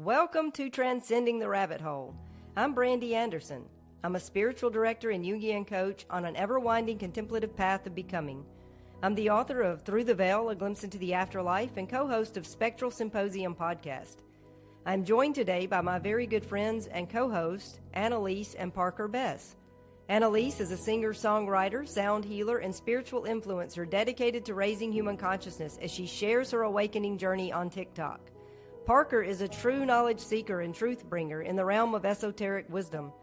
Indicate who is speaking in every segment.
Speaker 1: Welcome to Transcending the Rabbit Hole. I'm Brandy Anderson. I'm a spiritual director and Jungian coach on an ever-winding contemplative path of becoming. I'm the author of Through the Veil, A Glimpse into the Afterlife, and co-host of Spectral Symposium podcast. I'm joined today by my very good friends and co-hosts, Annalise and Parker Bess. Annalise is a singer, songwriter, sound healer, and spiritual influencer dedicated to raising human consciousness as she shares her awakening journey on TikTok. Parker is a true knowledge seeker and truth bringer in the realm of esoteric wisdom.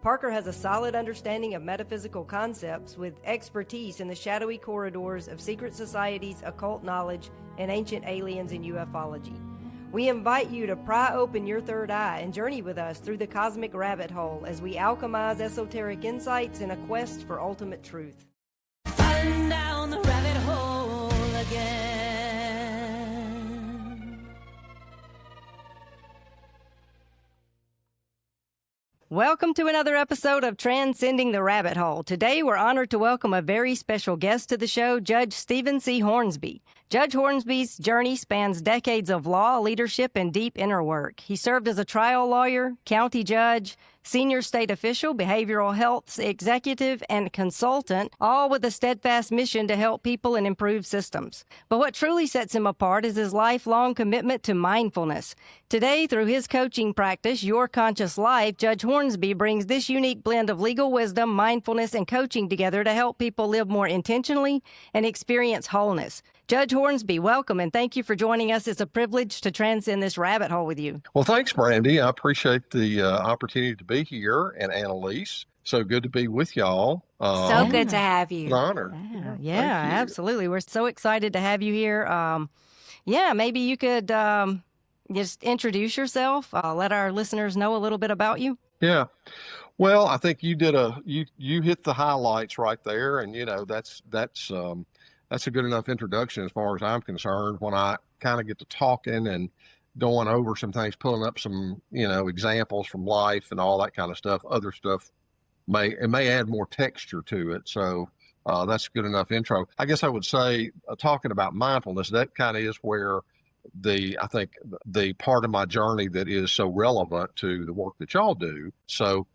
Speaker 1: Parker has a solid understanding of metaphysical concepts with expertise in the shadowy corridors of secret societies, occult knowledge, and ancient aliens and ufology. We invite you to pry open your third eye and journey with us through the cosmic rabbit hole as we alchemize esoteric insights in a quest for ultimate truth.
Speaker 2: Falling down the rabbit hole again.
Speaker 1: Welcome to another episode of Transcending the Rabbit Hole. Today, we're honored to welcome a very special guest to the show, Judge Stephen C. Hornsby. Judge Hornsby's journey spans decades of law, leadership, and deep inner work. He served as a trial lawyer, county judge, senior state official, behavioral health executive, and consultant, all with a steadfast mission to help people and improve systems. But what truly sets him apart is his lifelong commitment to mindfulness. Today, through his coaching practice, Your Conscious Life, Judge Hornsby brings this unique blend of legal wisdom, mindfulness, and coaching together to help people live more intentionally and experience wholeness. Judge Hornsby, welcome, and thank you for joining us. It's a privilege to transcend this rabbit hole with you.
Speaker 3: Well, thanks, Brandy. I appreciate the opportunity to be here, and Annalise. So good to be with y'all.
Speaker 2: So good to have you.
Speaker 3: An honor.
Speaker 1: Yeah, absolutely. We're so excited to have you here. Maybe you could just introduce yourself, let our listeners know a little bit about you.
Speaker 3: Yeah. Well, I think you did you hit the highlights right there, and that's a good enough introduction as far as I'm concerned. When I kind of get to talking and going over some things, pulling up some, examples from life and all that kind of stuff, other stuff may add more texture to it. So that's a good enough intro. I guess I would say talking about mindfulness, that kind of is where I think the part of my journey that is so relevant to the work that y'all do. So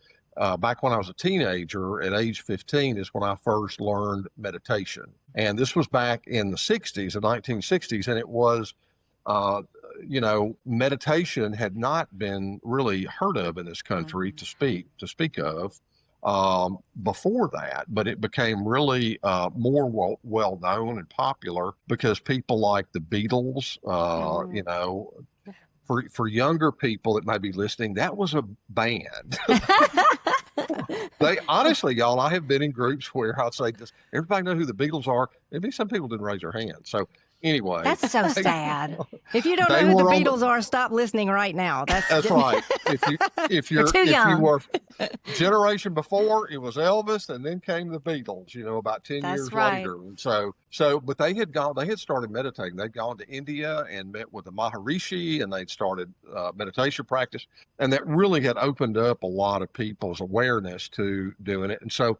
Speaker 3: back when I was a teenager at age 15 is when I first learned meditation. And this was back in the 60s, the 1960s. And it was, meditation had not been really heard of in this country to speak of before that. But it became really more well known and popular because people like the Beatles, for younger people that might be listening, that was a band. They honestly, y'all, I have been in groups where I'll say this, everybody know who the Beatles are. Maybe some people didn't raise their hand. So anyway.
Speaker 2: That's so sad.
Speaker 1: If you don't know who the Beatles are, stop listening right now. That's right.
Speaker 3: If you were generation before, it was Elvis, and then came the Beatles, about 10 years later. And but they had started meditating. They'd gone to India and met with the Maharishi, and they'd started meditation practice. And that really had opened up a lot of people's awareness to doing it. And so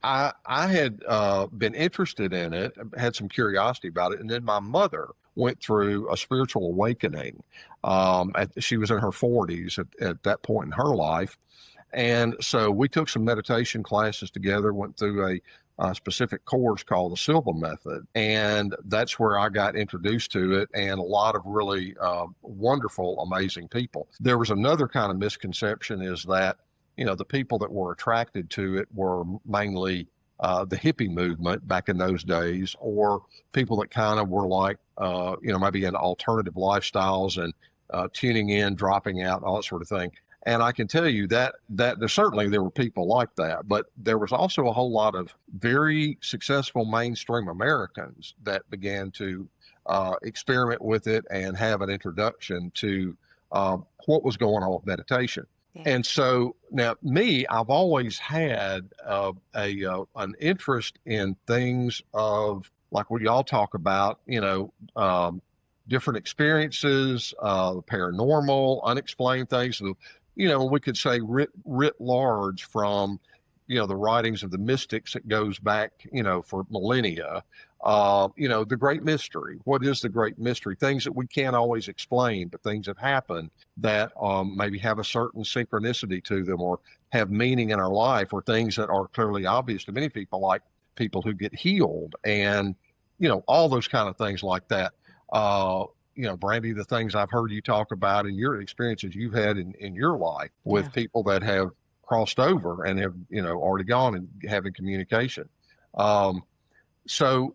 Speaker 3: I had been interested in it, had some curiosity about it. And then my mother went through a spiritual awakening. She was in her 40s at that point in her life. And so we took some meditation classes together, went through a specific course called the Silva Method. And that's where I got introduced to it, and a lot of really wonderful, amazing people. There was another kind of misconception is that, the people that were attracted to it were mainly the hippie movement back in those days, or people that kind of were like, maybe in alternative lifestyles and tuning in, dropping out, all that sort of thing. And I can tell you that there were people like that, but there was also a whole lot of very successful mainstream Americans that began to experiment with it and have an introduction to what was going on with meditation. Yeah. And so now I've always had an interest in things of like what y'all talk about, different experiences, paranormal, unexplained things. We could say writ large from, the writings of the mystics that goes back, for millennia, The great mystery. What is the great mystery? Things that we can't always explain, but things have happened that maybe have a certain synchronicity to them or have meaning in our life, or things that are clearly obvious to many people, like people who get healed and, all those kind of things like that. Brandy, the things I've heard you talk about and your experiences you've had in your life with people that have crossed over and have, already gone and having communication. So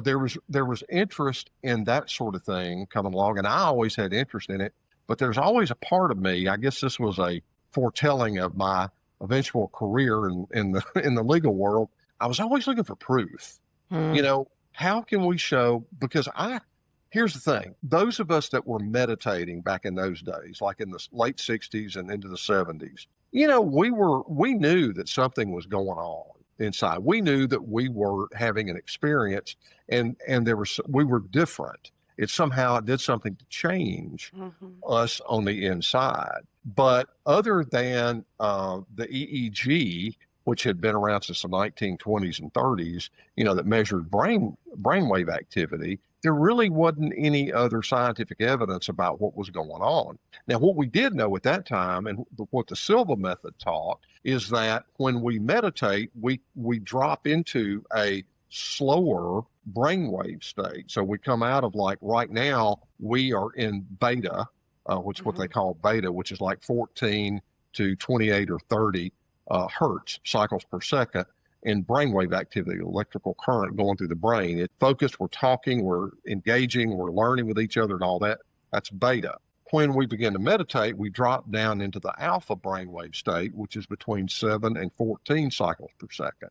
Speaker 3: there was interest in that sort of thing coming along, and I always had interest in it, but there's always a part of me, I guess this was a foretelling of my eventual career in the legal world. I was always looking for proof. How can we show, because here's the thing, those of us that were meditating back in those days, like in the late 60s and into the 70s, we knew that something was going on inside. We knew that we were having an experience, and we were different. It somehow did something to change us on the inside. But other than the EEG, which had been around since the 1920s and 30s, that measured brainwave activity, there really wasn't any other scientific evidence about what was going on. Now, what we did know at that time, and what the Silva method taught, is that when we meditate, we drop into a slower brainwave state. So we come out of, like right now, we are in beta, which is what they call beta, which is like 14 to 28 or 30 hertz cycles per second in brainwave activity, electrical current going through the brain. It's focused, we're talking, we're engaging, we're learning with each other and all that. That's beta. When we begin to meditate, we drop down into the alpha brainwave state, which is between 7 and 14 cycles per second.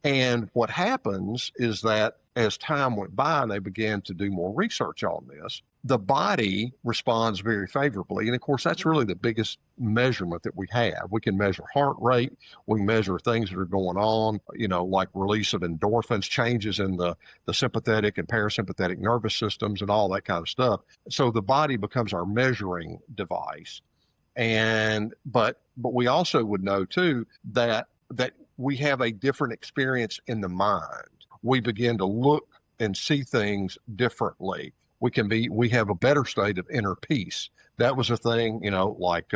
Speaker 3: And what happens is that as time went by and they began to do more research on this, the body responds very favorably. And of course, that's really the biggest measurement that we have. We can measure heart rate. We can measure things that are going on, like release of endorphins, changes in the sympathetic and parasympathetic nervous systems and all that kind of stuff. So the body becomes our measuring device. But we also would know too that we have a different experience in the mind. We begin to look and see things differently. We have a better state of inner peace. That was a thing, like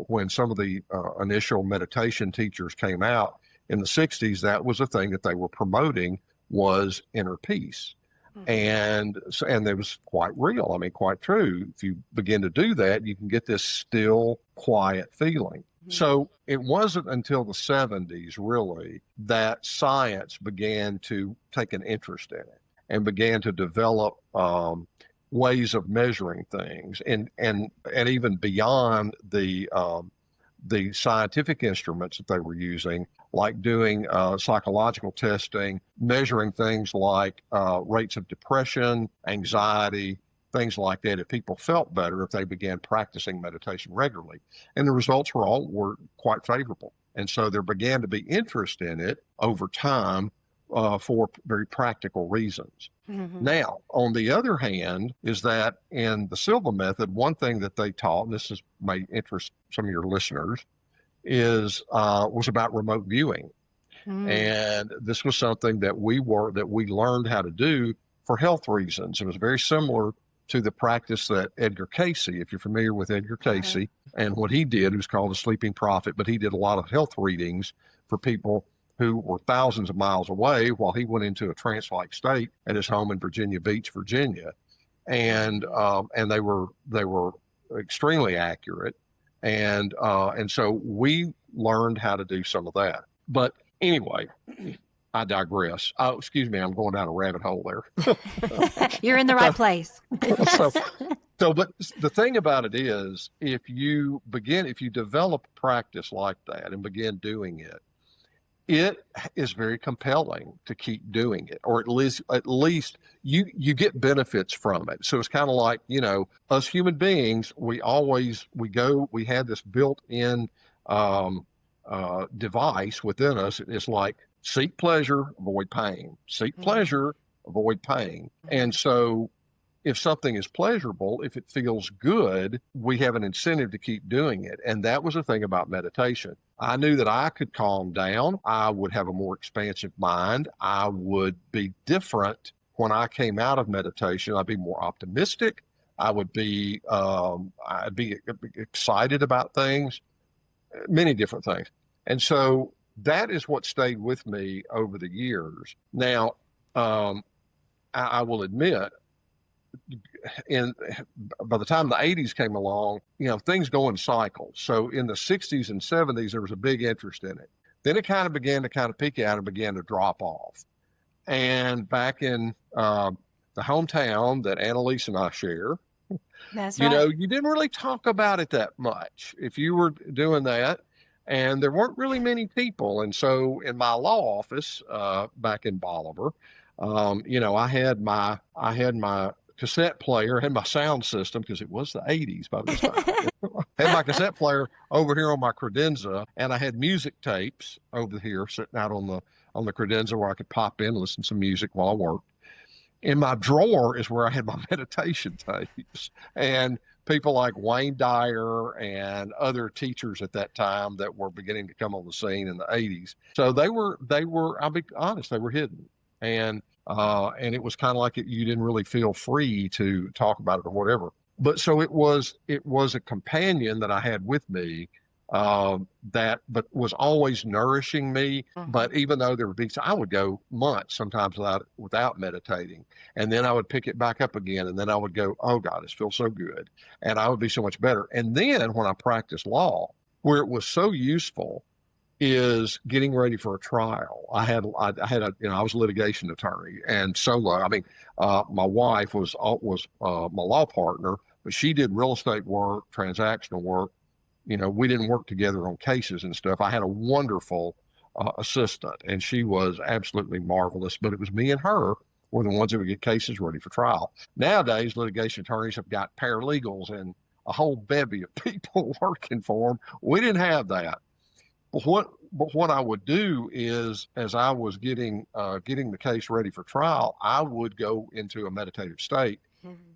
Speaker 3: when some of the initial meditation teachers came out in the 60s, that was a thing that they were promoting, was inner peace. And it was quite real. I mean, quite true. If you begin to do that, you can get this still, quiet feeling. So it wasn't until the 70s, really, that science began to take an interest in it and began to develop ways of measuring things, and even beyond the scientific instruments that they were using, like doing psychological testing, measuring things like rates of depression, anxiety, things like that, if people felt better if they began practicing meditation regularly. And the results were quite favorable. And so there began to be interest in it over time for very practical reasons. Now, on the other hand, is that in the Silva method, one thing that they taught, and this may interest some of your listeners, was about remote viewing. And this was something that we learned how to do for health reasons. It was very similar to the practice that Edgar Cayce, if you're familiar with Edgar Cayce, and what he did, it was called the Sleeping Prophet, but he did a lot of health readings for people who were thousands of miles away while he went into a trance-like state at his home in Virginia Beach, Virginia. And they were extremely accurate. And so we learned how to do some of that. But anyway, I digress. Oh, excuse me, I'm going down a rabbit hole there.
Speaker 4: You're in the right place.
Speaker 3: But the thing about it is, if you develop a practice like that and begin doing it, it is very compelling to keep doing it, or at least you get benefits from it. So it's kind of like, us human beings, we have this built-in device within us. It's like, seek pleasure, avoid pain. Seek pleasure, avoid pain. And so if something is pleasurable, if it feels good, we have an incentive to keep doing it. And that was the thing about meditation. I knew that I could calm down. I would have a more expansive mind. I would be different when I came out of meditation. I'd be more optimistic. I would be, I'd be excited about things, many different things. And so that is what stayed with me over the years. Now, I will admit, by the time the 80s came along, things go in cycles. So in the 60s and 70s, there was a big interest in it. Then it kind of began to peak out and began to drop off. And back in the hometown that Annalise and I share,
Speaker 4: that's right.
Speaker 3: You didn't really talk about it that much if you were doing that. And there weren't really many people. And so in my law office back in Bolivar, I had my cassette player, had my sound system, because it was the 80s by this time. I had my cassette player over here on my credenza, and I had music tapes over here sitting out on the credenza where I could pop in and listen to some music while I worked. In my drawer is where I had my meditation tapes, and people like Wayne Dyer and other teachers at that time that were beginning to come on the scene in the 80s. So they were, I'll be honest, they were hidden. And it was kind of like you didn't really feel free to talk about it or whatever. But so it was a companion that I had with me but was always nourishing me. Mm-hmm. But even though there would be, I would go months sometimes without meditating. And then I would pick it back up again. And then I would go, oh God, this feels so good. And I would be so much better. And then when I practiced law, where it was so useful is getting ready for a trial. I was a litigation attorney and solo. I mean, my wife was my law partner, but she did real estate work, transactional work. We didn't work together on cases and stuff. I had a wonderful assistant, and she was absolutely marvelous, but it was me and her were the ones that would get cases ready for trial. Nowadays, litigation attorneys have got paralegals and a whole bevy of people working for them. We didn't have that. But what I would do is, as I was getting the case ready for trial, I would go into a meditative state,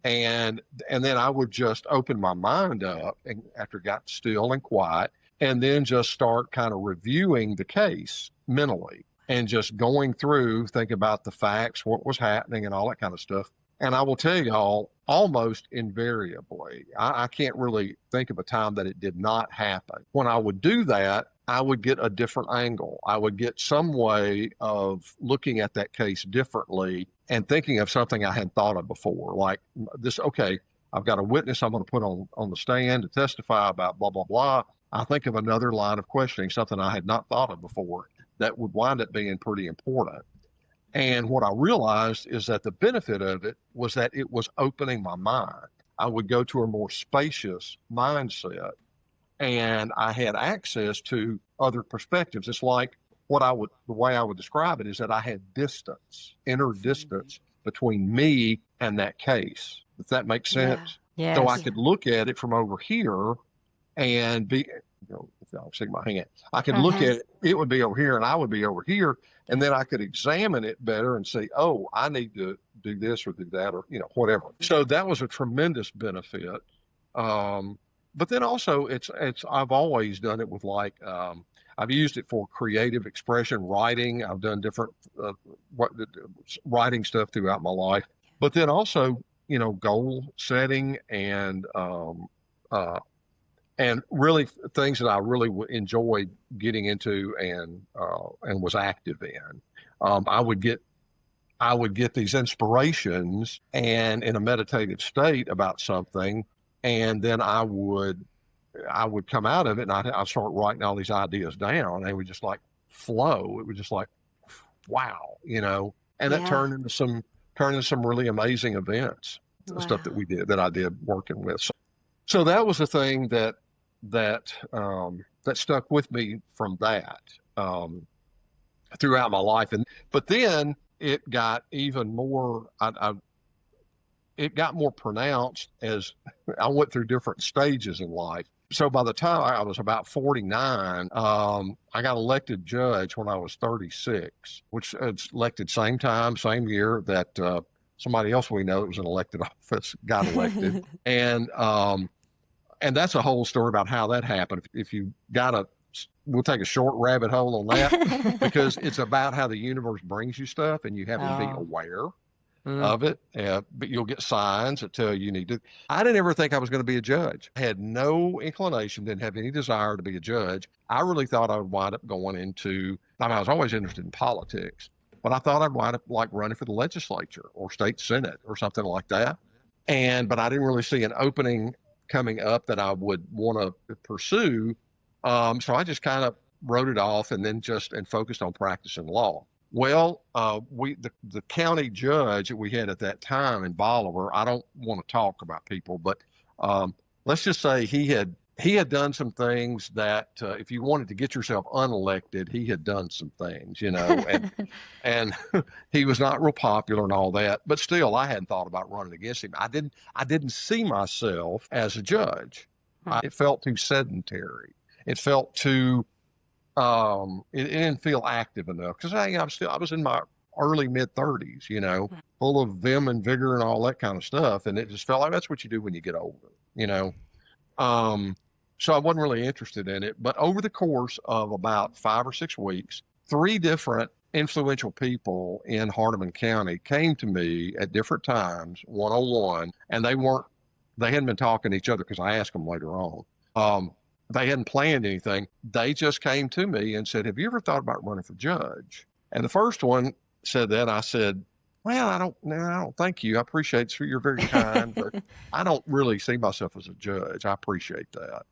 Speaker 3: and then I would just open my mind up, and after it got still and quiet, and then just start kind of reviewing the case mentally and just going through, think about the facts, what was happening, and all that kind of stuff. And I will tell y'all, almost invariably, I can't really think of a time that it did not happen. When I would do that, I would get a different angle. I would get some way of looking at that case differently and thinking of something I hadn't thought of before. Like this, okay, I've got a witness I'm going to put on the stand to testify about blah, blah, blah. I think of another line of questioning, something I had not thought of before that would wind up being pretty important. And what I realized is that the benefit of it was that it was opening my mind. I would go to a more spacious mindset, and I had access to other perspectives. It's like the way I would describe it is that I had inner distance between me and that case, if that makes sense.
Speaker 4: Yeah. Yes.
Speaker 3: So I could look at it from over here and be, if y'all see my hand, I could look at it would be over here and I would be over here. And then I could examine it better and say, oh, I need to do this or do that or, whatever. So that was a tremendous benefit. But then also I've always done it with I've used it for creative expression, writing. I've done different writing stuff throughout my life. But then also, goal setting and really things that I really enjoyed getting into and was active in. I would get these inspirations and in a meditative state about something, and then I would come out of it and I'd start writing all these ideas down, and they would just like flow. It was just like, wow, and that turned into some really amazing events, stuff that I did working with. So that was the thing that stuck with me from that throughout my life. But then it got even more, it got more pronounced as I went through different stages in life. So by the time I was about 49, I got elected judge when I was 36, which is elected same time, same year that somebody else we know that was in elected office got elected. And that's a whole story about how that happened. If you got we'll take a short rabbit hole on that because it's about how the universe brings you stuff and you have to be aware of it. But you'll get signs that tell you need to. I didn't ever think I was going to be a judge. I had no inclination, didn't have any desire to be a judge. I really thought I would wind up going into, I was always interested in politics, but I thought I'd wind up like running for the legislature or state senate or something like that. But I didn't really see an opening coming up that I would want to pursue. So I just kind of wrote it off and focused on practicing law. Well, the county judge that we had at that time in Bolivar, I don't want to talk about people, but let's just say he had done some things that if you wanted to get yourself unelected, he had done some things, and he was not real popular and all that. But still, I hadn't thought about running against him. I didn't see myself as a judge. It felt too sedentary. It felt too. It didn't feel active enough because I was in my early mid 30s, full of vim and vigor and all that kind of stuff, and it just felt like that's what you do when you get older, So I wasn't really interested in it. But over the course of about 5 or 6 weeks, 3 different influential people in Hardeman County came to me at different times, one-on-one, and they hadn't been talking to each other because I asked them later on. They hadn't planned anything. They just came to me and said, have you ever thought about running for judge? And the first one said that. I said, well, I don't thank you. I appreciate it. You're very kind, but I don't really see myself as a judge. I appreciate that.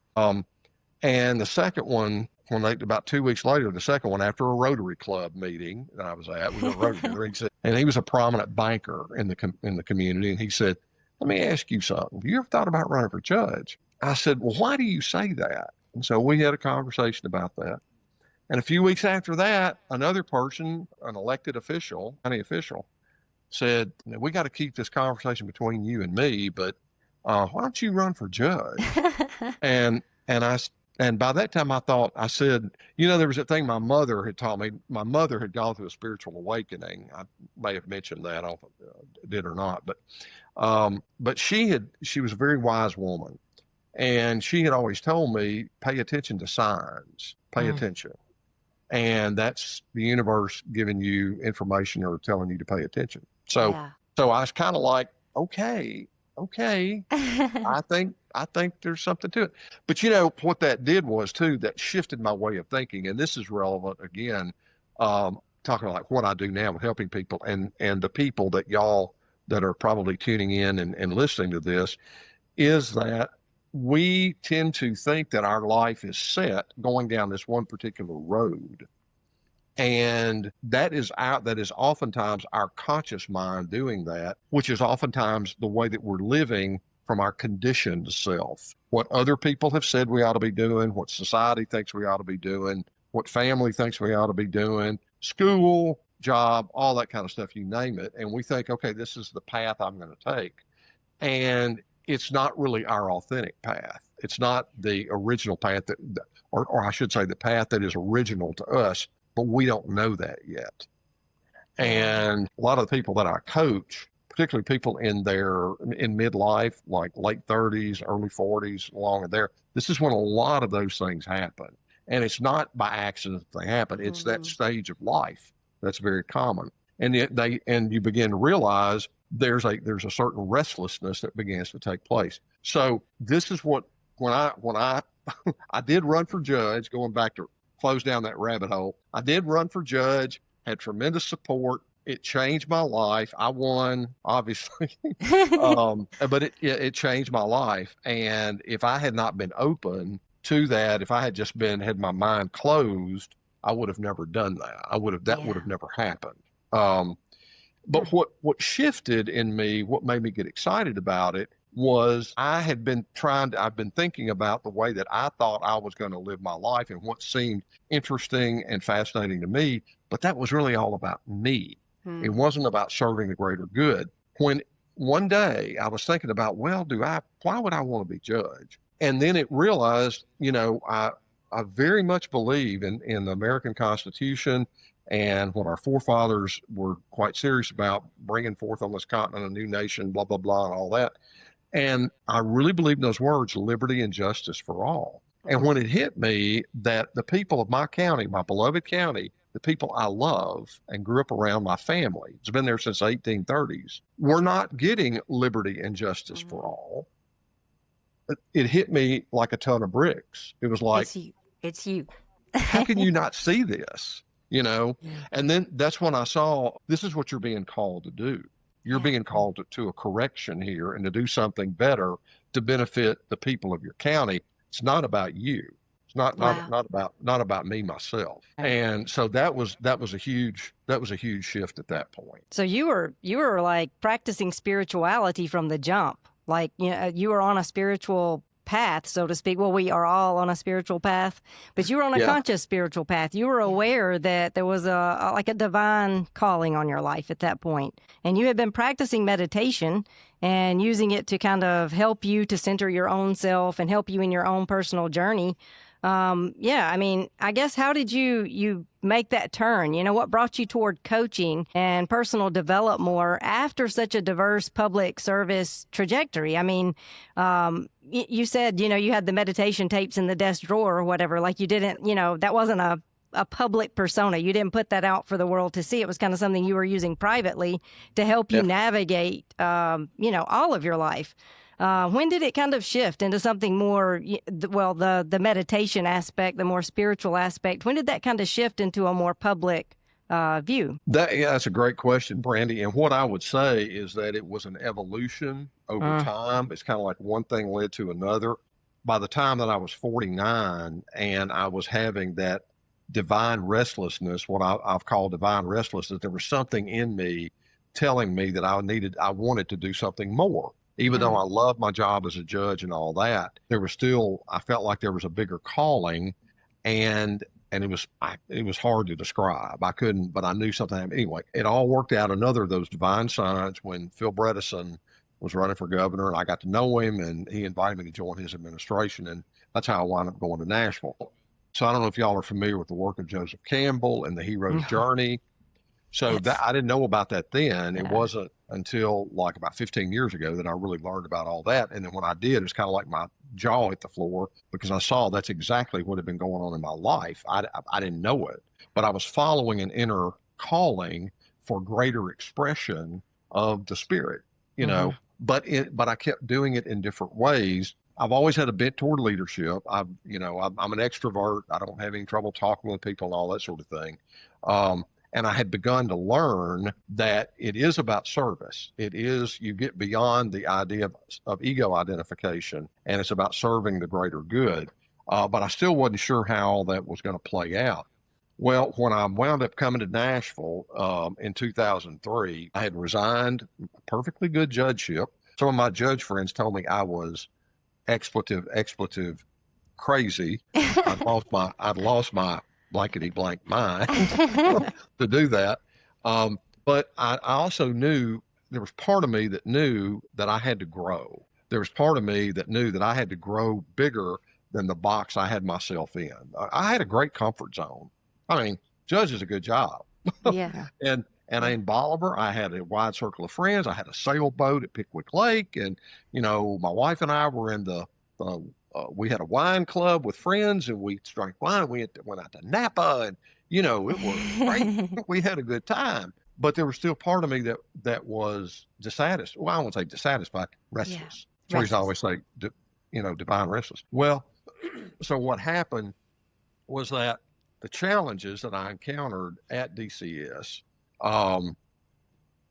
Speaker 3: And the second one, about 2 weeks later, the second one after a Rotary Club meeting that I was at, we were Rotary, and he was a prominent banker in the community. And he said, let me ask you something. Have you ever thought about running for judge? I said, well, why do you say that? And so we had a conversation about that. And a few weeks after that, another person, an elected official, county official, said, we got to keep this conversation between you and me, but why don't you run for judge? And by that time I said, there was a thing my mother had taught me. My mother had gone through a spiritual awakening. I may have mentioned that, I don't know if I did or not, but she was a very wise woman. And she had always told me, pay attention to signs, pay attention. And that's the universe giving you information or telling you to pay attention. So I was kind of like, okay. I think there's something to it. But what that did was too, that shifted my way of thinking. And this is relevant again, talking like what I do now with helping people and the people that y'all that are probably tuning in and listening to this, is that we tend to think that our life is set going down this one particular road. And that is oftentimes our conscious mind doing that, which is oftentimes the way that we're living from our conditioned self. What other people have said we ought to be doing, what society thinks we ought to be doing, what family thinks we ought to be doing, school, job, all that kind of stuff, you name it. And we think, okay, this is the path I'm going to take. And it's not really our authentic path. It's not the original path or I should say the path that is original to us, but we don't know that yet. And a lot of the people that I coach, particularly people in midlife, like late 30s, early 40s, along in there, this is when a lot of those things happen. And it's not by accident that they happen. It's that stage of life that's very common. And you begin to realize there's a certain restlessness that begins to take place. So this is what, when I I did run for judge, going back to close down that rabbit hole, I did run for judge, had tremendous support. It changed my life. I won, obviously, but it changed my life. And if I had not been open to that, if I had just had my mind closed, I would have never done that. That would have never happened. But what shifted in me, what made me get excited about it, was I've been thinking about the way that I thought I was going to live my life and what seemed interesting and fascinating to me, but that was really all about me. It wasn't about serving the greater good. When one day I was thinking about, why would I want to be judge? And then it realized, I very much believe in the American Constitution and what our forefathers were quite serious about, bringing forth on this continent a new nation, blah, blah, blah, and all that. And I really believe in those words, liberty and justice for all. And when it hit me that the people of my county, my beloved county, the people I love and grew up around, my family, it's been there since the 1830s, we're not getting liberty and justice for all. It hit me like a ton of bricks. It was like,
Speaker 4: it's you.
Speaker 3: How can you not see this? Yeah. And then that's when I saw, this is what you're being called to do. You're being called to a correction here and to do something better to benefit the people of your county. It's not about you. It's not about me, myself. And so that was a huge shift at that point.
Speaker 1: So you were like practicing spirituality from the jump. Like, you were on a spiritual path, so to speak. Well, we are all on a spiritual path, but you were on a conscious spiritual path. You were aware that there was a divine calling on your life at that point. And you had been practicing meditation and using it to kind of help you to center your own self and help you in your own personal journey. I mean, I guess, how did you make that turn? What brought you toward coaching and personal development more after such a diverse public service trajectory? I mean, you said, you had the meditation tapes in the desk drawer or whatever, like you didn't, that wasn't a public persona. You didn't put that out for the world to see. It was kind of something you were using privately to help you navigate, all of your life. When did it kind of shift into something more, the meditation aspect, the more spiritual aspect? When did that kind of shift into a more public view?
Speaker 3: That's a great question, Brandy. And what I would say is that it was an evolution over time. It's kind of like one thing led to another. By the time that I was 49 and I was having that divine restlessness, what I've called divine restlessness, there was something in me telling me that I wanted to do something more. Even though I loved my job as a judge and all that, I felt like there was a bigger calling, and it was hard to describe. I couldn't, but I knew something happened. Anyway, it all worked out. Another of those divine signs when Phil Bredesen was running for governor, and I got to know him, and he invited me to join his administration, and that's how I wound up going to Nashville. So I don't know if y'all are familiar with the work of Joseph Campbell and the hero's journey. So that I didn't know about that then. It wasn't until like about 15 years ago that I really learned about all that. And then when I did, it's kind of like my jaw hit the floor because I saw that's exactly what had been going on in my life. I didn't know it, but I was following an inner calling for greater expression of the spirit, but I kept doing it in different ways. I've always had a bent toward leadership. I'm an extrovert. I don't have any trouble talking with people and all that sort of thing. And I had begun to learn that it is about service. You get beyond the idea of ego identification, and it's about serving the greater good. But I still wasn't sure how all that was going to play out. Well, when I wound up coming to Nashville in 2003, I had resigned a perfectly good judgeship. Some of my judge friends told me I was expletive crazy. I'd lost my blankety blank mind to do that. But I also knew there was part of me that knew that I had to grow. There was part of me that knew that I had to grow bigger than the box I had myself in. I had a great comfort zone. I mean, judge is a good job.
Speaker 4: Yeah.
Speaker 3: And in Bolivar, I had a wide circle of friends. I had a sailboat at Pickwick Lake. And, my wife and I were in we had a wine club with friends, and we drank wine. We went out to Napa, and, it was great. We had a good time. But there was still part of me that was dissatisfied. Well, I won't say dissatisfied, restless. Yeah. That's what I always say, divine restless. Well, so what happened was that the challenges that I encountered at DCS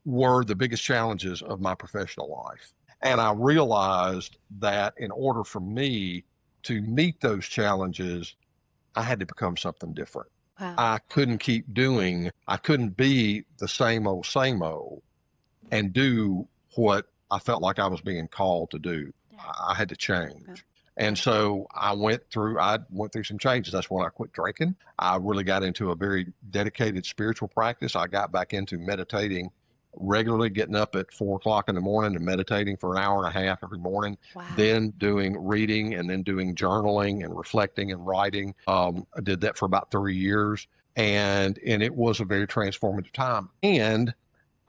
Speaker 3: were the biggest challenges of my professional life. And I realized that in order for me to meet those challenges, I had to become something different.
Speaker 4: Wow.
Speaker 3: I couldn't be the same old and do what I felt like I was being called to do. I had to change. Yeah. And so I went through some changes. That's when I quit drinking. I really got into a very dedicated spiritual practice. I got back into meditating regularly, getting up at 4:00 in the morning and meditating for an hour and a half every morning.
Speaker 4: Wow.
Speaker 3: Then doing reading, and then doing journaling and reflecting and writing. I did that for about 3 years, and it was a very transformative time. And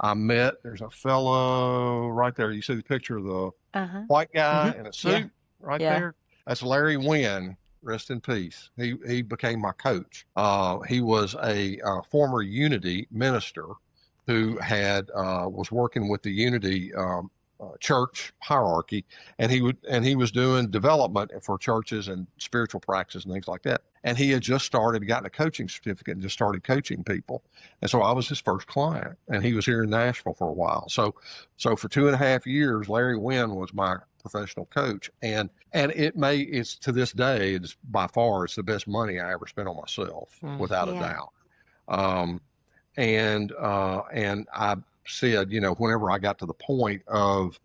Speaker 3: there's a fellow right there. You see the picture of the white guy in a suit right there? That's Larry Wynn. rest in peace. He became my coach. He was a former Unity minister who was working with the Unity church hierarchy, and he was doing development for churches and spiritual practice and things like that. And he had just gotten a coaching certificate and just started coaching people. And so I was his first client, and he was here in Nashville for a while. So for 2.5 years, Larry Wynn was my professional coach. And it's to this day, it's by far, it's the best money I ever spent on myself, without a doubt. And I said, whenever I got to the point of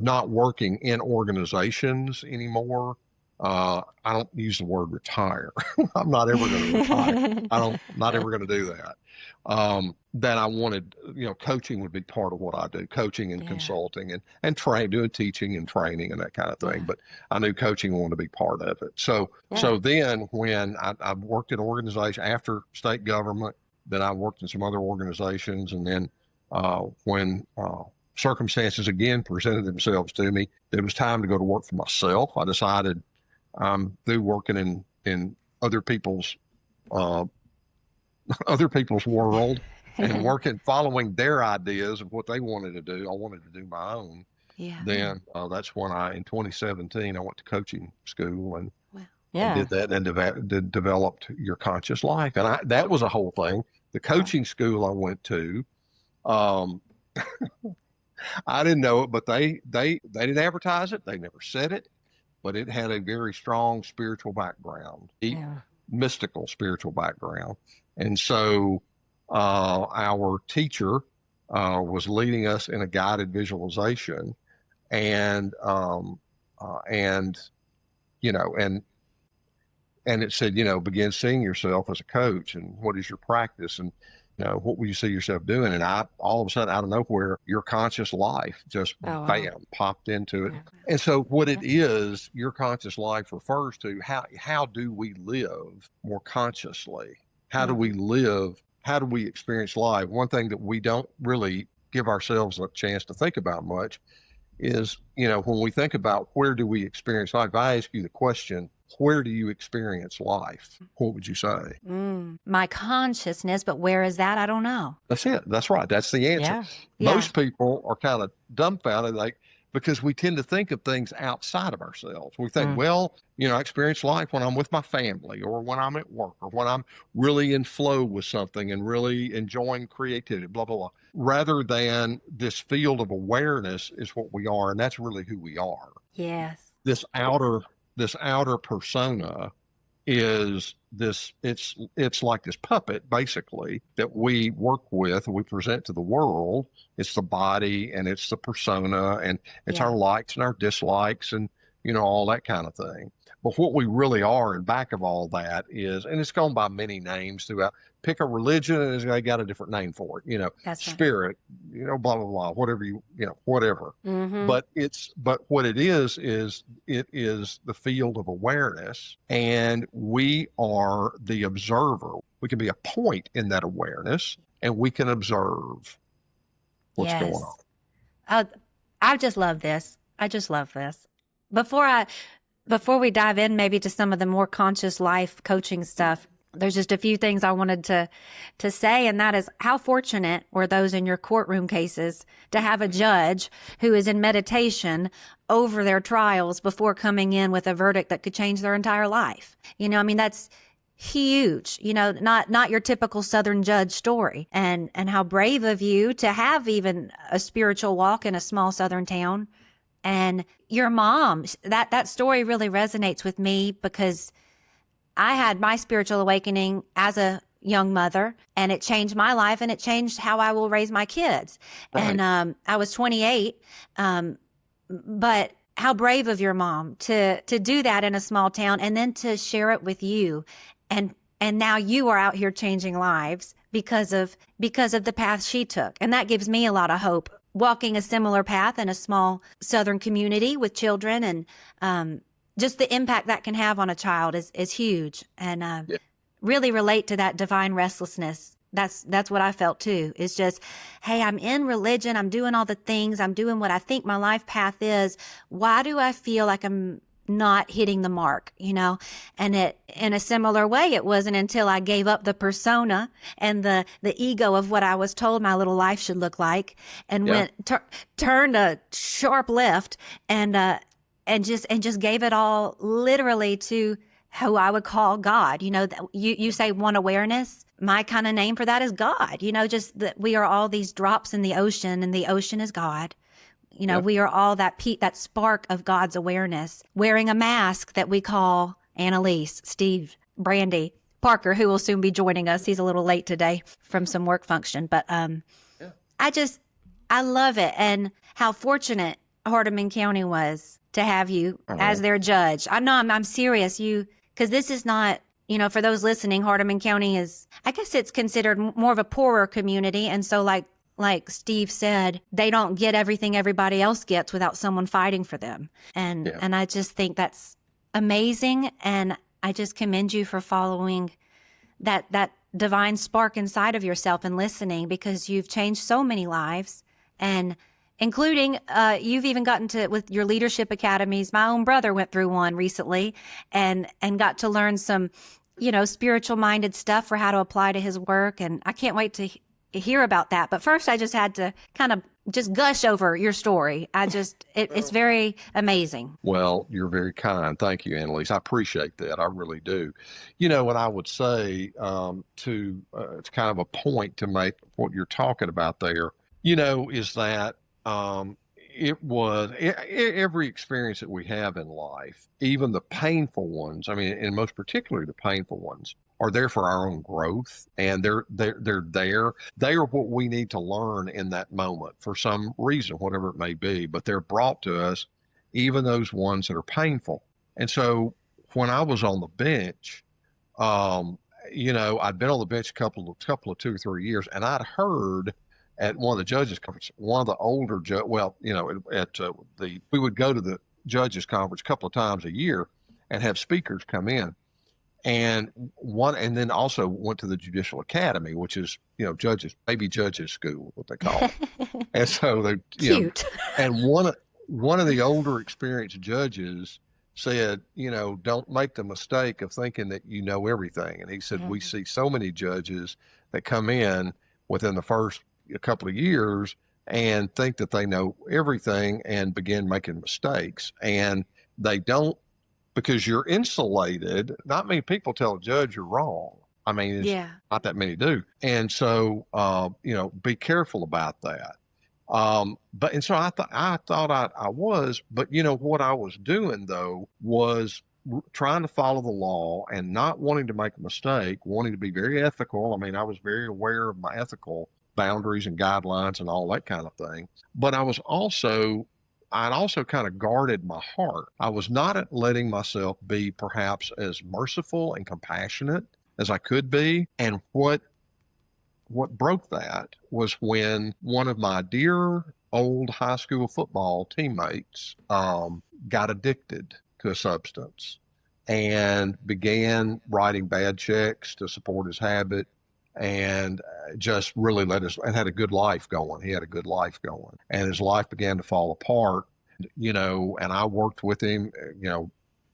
Speaker 3: not working in organizations anymore, I don't use the word retire. I'm not ever going to retire. Not ever going to do that. That I wanted, coaching would be part of what I do, coaching and consulting and doing teaching and training and that kind of thing. But I knew coaching wanted to be part of it. So then when I worked in organization after state government, then I worked in some other organizations. And then when circumstances again presented themselves to me, it was time to go to work for myself. I decided through working in other people's world and following their ideas of what they wanted to do. I wanted to do my own. Yeah. Then that's when in 2017, I went to coaching school and did that and developed Your Conscious Life. And that was a whole thing. The coaching school I went to, I didn't know it, but they didn't advertise it. They never said it, but it had a very strong spiritual background, deep, mystical spiritual background. And so our teacher was leading us in a guided visualization, and it said, begin seeing yourself as a coach, and what is your practice, and what will you see yourself doing? And I, all of a sudden, out of nowhere, Your Conscious Life just bam, popped into it. And so what it is, Your Conscious Life refers to how do we live more consciously? How do we live? How do we experience life? One thing that we don't really give ourselves a chance to think about much is, when we think about where do we experience life, if I ask you the question, where do you experience life? What would you say?
Speaker 4: My consciousness, but where is that? I don't know.
Speaker 3: That's it. That's right. That's the answer. Yeah. Most people are kind of dumbfounded, because we tend to think of things outside of ourselves. We think, well, I experience life when I'm with my family, or when I'm at work, or when I'm really in flow with something and really enjoying creativity, blah, blah, blah. Rather than this field of awareness is what we are, and that's really who we are.
Speaker 4: Yes.
Speaker 3: This outer persona is this, it's like this puppet basically that we work with and we present to the world. It's the body and it's the persona and it's our likes and our dislikes and all that kind of thing. But what we really are in back of all that is, and it's gone by many names throughout, pick a religion and they got a different name for it,
Speaker 4: That's
Speaker 3: spirit, blah, blah, blah, whatever whatever.
Speaker 4: Mm-hmm.
Speaker 3: But what it is it is the field of awareness, and we are the observer. We can be a point in that awareness and we can observe what's going on.
Speaker 4: I just love this. Before we dive in maybe to some of the more conscious life coaching stuff, there's just a few things I wanted to say, and that is, how fortunate were those in your courtroom cases to have a judge who is in meditation over their trials before coming in with a verdict that could change their entire life. That's huge, not your typical Southern judge story, and how brave of you to have even a spiritual walk in a small Southern town. And your mom, that story really resonates with me, because I had my spiritual awakening as a young mother, and it changed my life, and it changed how I will raise my kids. Right. And I was 28, but how brave of your mom to do that in a small town, and then to share it with you, and now you are out here changing lives because of the path she took, and that gives me a lot of hope. Walking a similar path in a small Southern community with children, and just the impact that can have on a child is huge, and really relate to that divine restlessness. That's what I felt too. It's just, hey, I'm in religion, I'm doing all the things, I'm doing what I think my life path is. Why do I feel like I'm not hitting the mark, and it, in a similar way, it wasn't until I gave up the persona and the ego of what I was told my little life should look like, and turned a sharp left and just gave it all literally to who I would call God. You say one awareness. My kind of name for that is God. Just that we are all these drops in the ocean, and the ocean is God. We are all that spark of God's awareness, wearing a mask that we call Annalise, Steve, Brandy, Parker, who will soon be joining us. He's a little late today from some work function, but I love it, and how fortunate Hardeman County was to have you as their judge. I know I'm serious, because this is not, for those listening, Hardeman County is, I guess it's considered more of a poorer community, and so like Steve said, they don't get everything everybody else gets without someone fighting for them. And I just think that's amazing. And I just commend you for following that divine spark inside of yourself and listening, because you've changed so many lives, and including you've even gotten to with your leadership academies. My own brother went through one recently and got to learn some, spiritual minded stuff for how to apply to his work. And I can't wait to hear about that. But first, I just had to kind of just gush over your story. It's very amazing.
Speaker 3: Well, you're very kind. Thank you, Annalise. I appreciate that. I really do. What I would say it's kind of a point to make what you're talking about there, is that every experience that we have in life, even the painful ones, and most particularly the painful ones, are there for our own growth, and they're there. They are what we need to learn in that moment for some reason, whatever it may be, but they're brought to us, even those ones that are painful. And so when I was on the bench, I'd been on the bench a couple of 2 or 3 years, and I'd heard at one of the judges' conference, one of the older we would go to the judges' conference a couple of times a year and have speakers come in. And then also went to the Judicial Academy, which is, judges school, what they call it. And so they,
Speaker 4: Cute.
Speaker 3: And one of the older experienced judges said, don't make the mistake of thinking that you know everything. And he said, we see so many judges that come in within the first couple of years and think that they know everything and begin making mistakes. And they don't, because you're insulated. Not many people tell a judge you're wrong. Not that many do. And so, be careful about that. So I thought I was, but what I was doing though was trying to follow the law and not wanting to make a mistake, wanting to be very ethical. I was very aware of my ethical boundaries and guidelines and all that kind of thing. But I'd also kind of guarded my heart. I was not letting myself be perhaps as merciful and compassionate as I could be. And what broke that was when one of my dear old high school football teammates got addicted to a substance and began writing bad checks to support his habit, and just really and had a good life going. He had a good life going, and his life began to fall apart, and I worked with him,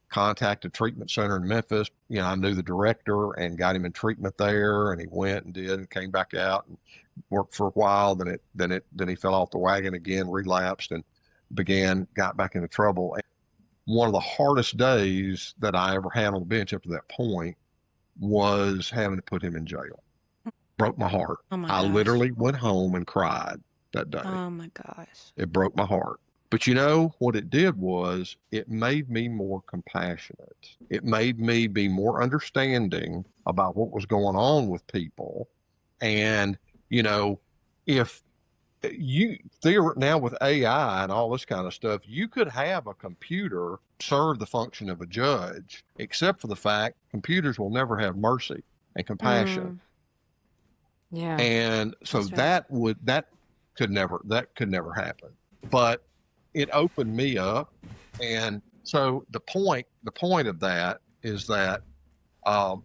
Speaker 3: contacted treatment center in Memphis. I knew the director and got him in treatment there, and he went and did and came back out and worked for a while. Then he fell off the wagon again, relapsed, and got back into trouble. And one of the hardest days that I ever had on the bench up to that point was having to put him in jail. Broke my heart.
Speaker 4: Oh my
Speaker 3: I
Speaker 4: gosh.
Speaker 3: literally went home and cried that day.
Speaker 4: Oh my gosh.
Speaker 3: It broke my heart. But what it did was it made me more compassionate. It made me be more understanding about what was going on with people. And, if now with AI and all this kind of stuff, you could have a computer serve the function of a judge, except for the fact computers will never have mercy and compassion.
Speaker 4: Yeah.
Speaker 3: And so
Speaker 4: That's right.
Speaker 3: that could never happen. But it opened me up. And so the point of that is that I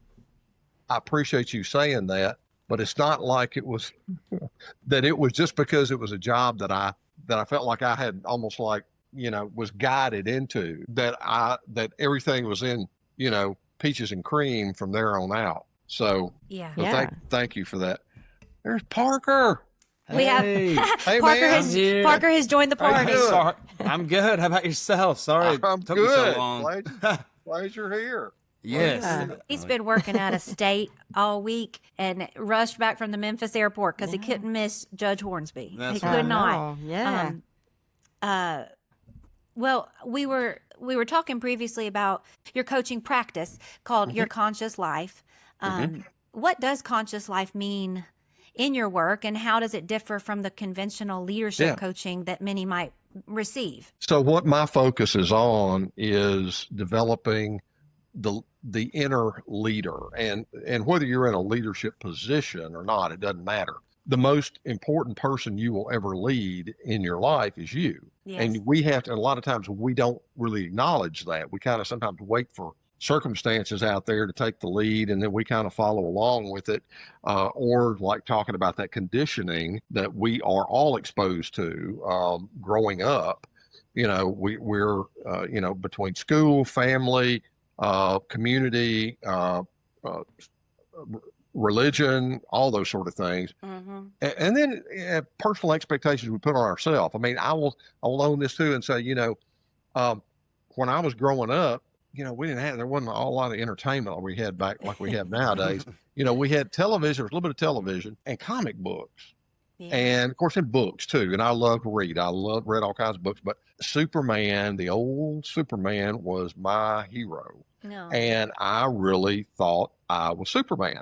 Speaker 3: appreciate you saying that, but it's not like it was that it was just because it was a job that I felt like I had almost like was guided into, that everything was in, peaches and cream from there on out. So thank you for that. There's Parker.
Speaker 4: We have
Speaker 3: Hey,
Speaker 4: Parker
Speaker 3: man.
Speaker 4: Parker has joined the party.
Speaker 5: Sorry. I'm good. How about yourself? Sorry it
Speaker 3: I'm
Speaker 5: took
Speaker 3: good.
Speaker 5: me so long.
Speaker 3: Glad you're here.
Speaker 5: Yes.
Speaker 4: He's been working out of state all week and rushed back from the Memphis airport because he couldn't miss Judge Hornsby.
Speaker 5: That's
Speaker 4: he
Speaker 5: right.
Speaker 4: could not.
Speaker 1: Yeah.
Speaker 4: Well, we were talking previously about your coaching practice called Your Conscious Life. What does conscious life mean in your work, and how does it differ from the conventional leadership coaching that many might receive?
Speaker 3: So what my focus is on is developing the inner leader, and whether you're in a leadership position or not, it doesn't matter. The most important person you will ever lead in your life is you.
Speaker 4: Yes.
Speaker 3: And we have to, a lot of times we don't really acknowledge that. We kind of sometimes wait for circumstances out there to take the lead, and then we kind of follow along with it, or like talking about that conditioning that we are all exposed to growing up. We're between school, family, community, religion, all those sort of things. And then personal expectations we put on ourselves. I mean, I'll own this too and say, when I was growing up, there wasn't a lot of entertainment we had back like we have nowadays. We had television, there was a little bit of television and comic books. Yeah. And of course in books too. And I love to read. Read all kinds of books, but Superman, the old Superman was my hero.
Speaker 4: No. And
Speaker 3: I really thought I was Superman.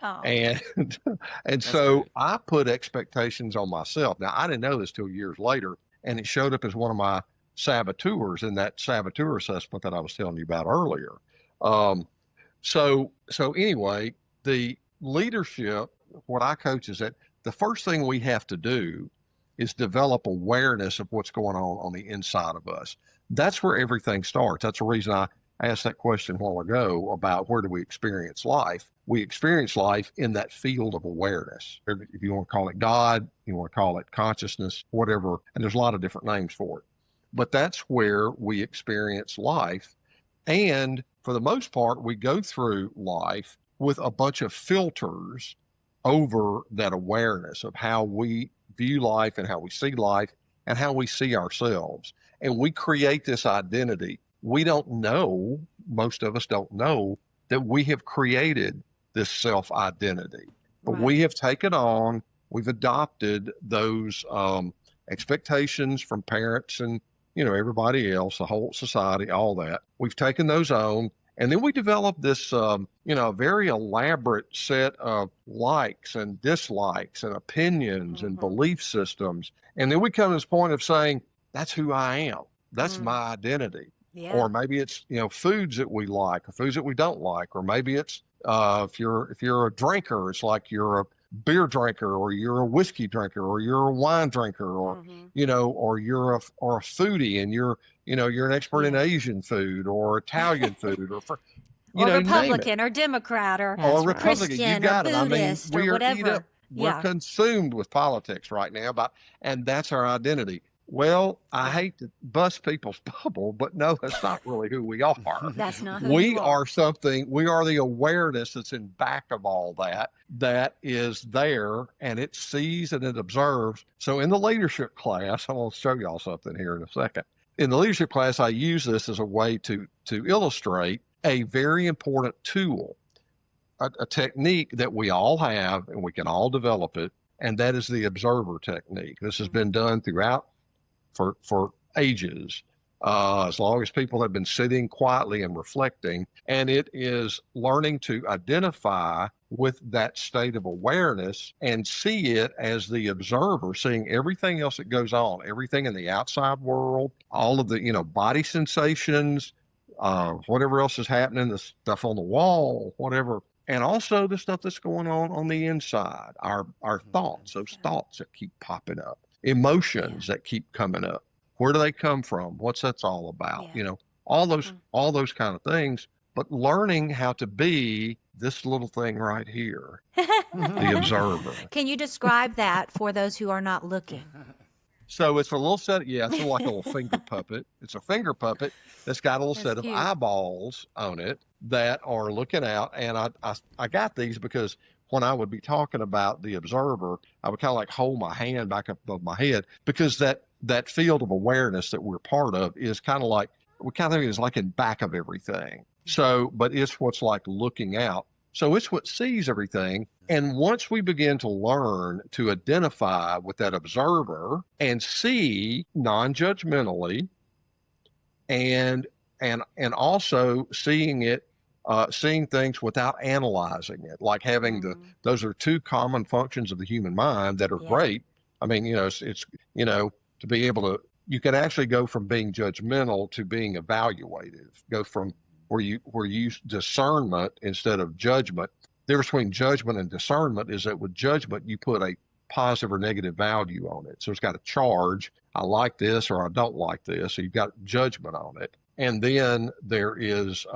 Speaker 4: Oh.
Speaker 3: And so I put expectations on myself. Now I didn't know this till years later, and it showed up as one of my saboteurs in that saboteur assessment that I was telling you about earlier. So anyway, the leadership, what I coach is that the first thing we have to do is develop awareness of what's going on the inside of us. That's where everything starts. That's the reason I asked that question a while ago about where do we experience life. We experience life in that field of awareness. If you want to call it God, you want to call it consciousness, whatever, and there's a lot of different names for it. But that's where we experience life. And for the most part, we go through life with a bunch of filters over that awareness of how we view life and how we see life and how we see ourselves. And we create this identity. We don't know, most of us don't know, that we have created this self-identity. But we have taken on, we've adopted those expectations from parents and everybody else, the whole society, all that. We've taken those on, and then we develop this, very elaborate set of likes and dislikes and opinions and belief systems. And then we come to this point of saying, that's who I am. That's my identity. Yeah. Or maybe it's, foods that we like or foods that we don't like. Or maybe it's, if you're a drinker, it's like you're a beer drinker, or you're a whiskey drinker, or you're a wine drinker, or or you're a foodie, and you're an expert in Asian food or Italian food, or
Speaker 4: Republican or Democrat or
Speaker 3: Republican.
Speaker 4: Christian or Buddhist or whatever.
Speaker 3: We're consumed with politics right now, and that's our identity. Well, I hate to bust people's bubble, but no, that's not really who we are.
Speaker 4: That's not who
Speaker 3: we are. We are the awareness that's in back of all that is there, and it sees and it observes. So in the leadership class, I'm going to show y'all something here in a second. In the leadership class, I use this as a way to illustrate a very important tool, a technique that we all have and we can all develop it, and that is the observer technique. This has been done throughout for ages, as long as people have been sitting quietly and reflecting. And it is learning to identify with that state of awareness and see it as the observer, seeing everything else that goes on, everything in the outside world, all of the, body sensations, whatever else is happening, the stuff on the wall, whatever. And also the stuff that's going on the inside, our thoughts, those thoughts that keep popping up. Emotions that keep coming up. Where do they come from? What's that's all about? All those kind of things, but learning how to be this little thing right here, the observer.
Speaker 4: Can you describe that for those who are not looking?
Speaker 3: So it's a little set. Yeah, it's like a little finger puppet. It's a finger puppet that's got a little set of eyeballs on it that are looking out. And I got these because when I would be talking about the observer, I would kind of like hold my hand back up above my head, because that field of awareness that we're part of is kind of like, we kind of think it's like in back of everything. So, but it's what's like looking out. So it's what sees everything. And once we begin to learn to identify with that observer and see non-judgmentally, and also seeing it, seeing things without analyzing it, like having those are two common functions of the human mind that are great. I mean, it's to be able to, you can actually go from being judgmental to being evaluative, go from where you use discernment instead of judgment. The difference between judgment and discernment is that with judgment, you put a positive or negative value on it. So it's got a charge. I like this or I don't like this. So you've got judgment on it. And then there is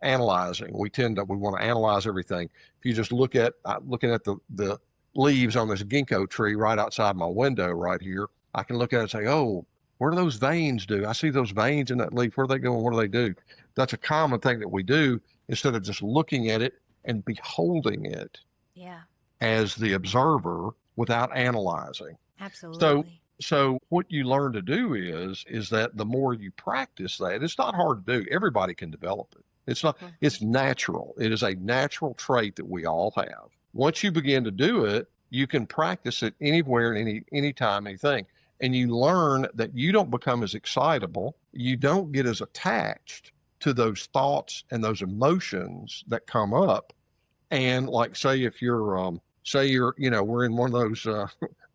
Speaker 3: analyzing. We want to analyze everything. If you just looking at the leaves on this ginkgo tree right outside my window right here, I can look at it and say, oh, where do those veins do? I see those veins in that leaf. Where are they going? What do they do? That's a common thing that we do instead of just looking at it and beholding it as the observer without analyzing.
Speaker 4: Absolutely.
Speaker 3: So what you learn to do is that the more you practice that, it's not hard to do. Everybody can develop it. It's not, it's natural. It is a natural trait that we all have. Once you begin to do it, you can practice it anywhere, anytime, anything. And you learn that you don't become as excitable. You don't get as attached to those thoughts and those emotions that come up. And like, say if you're, we're in one of those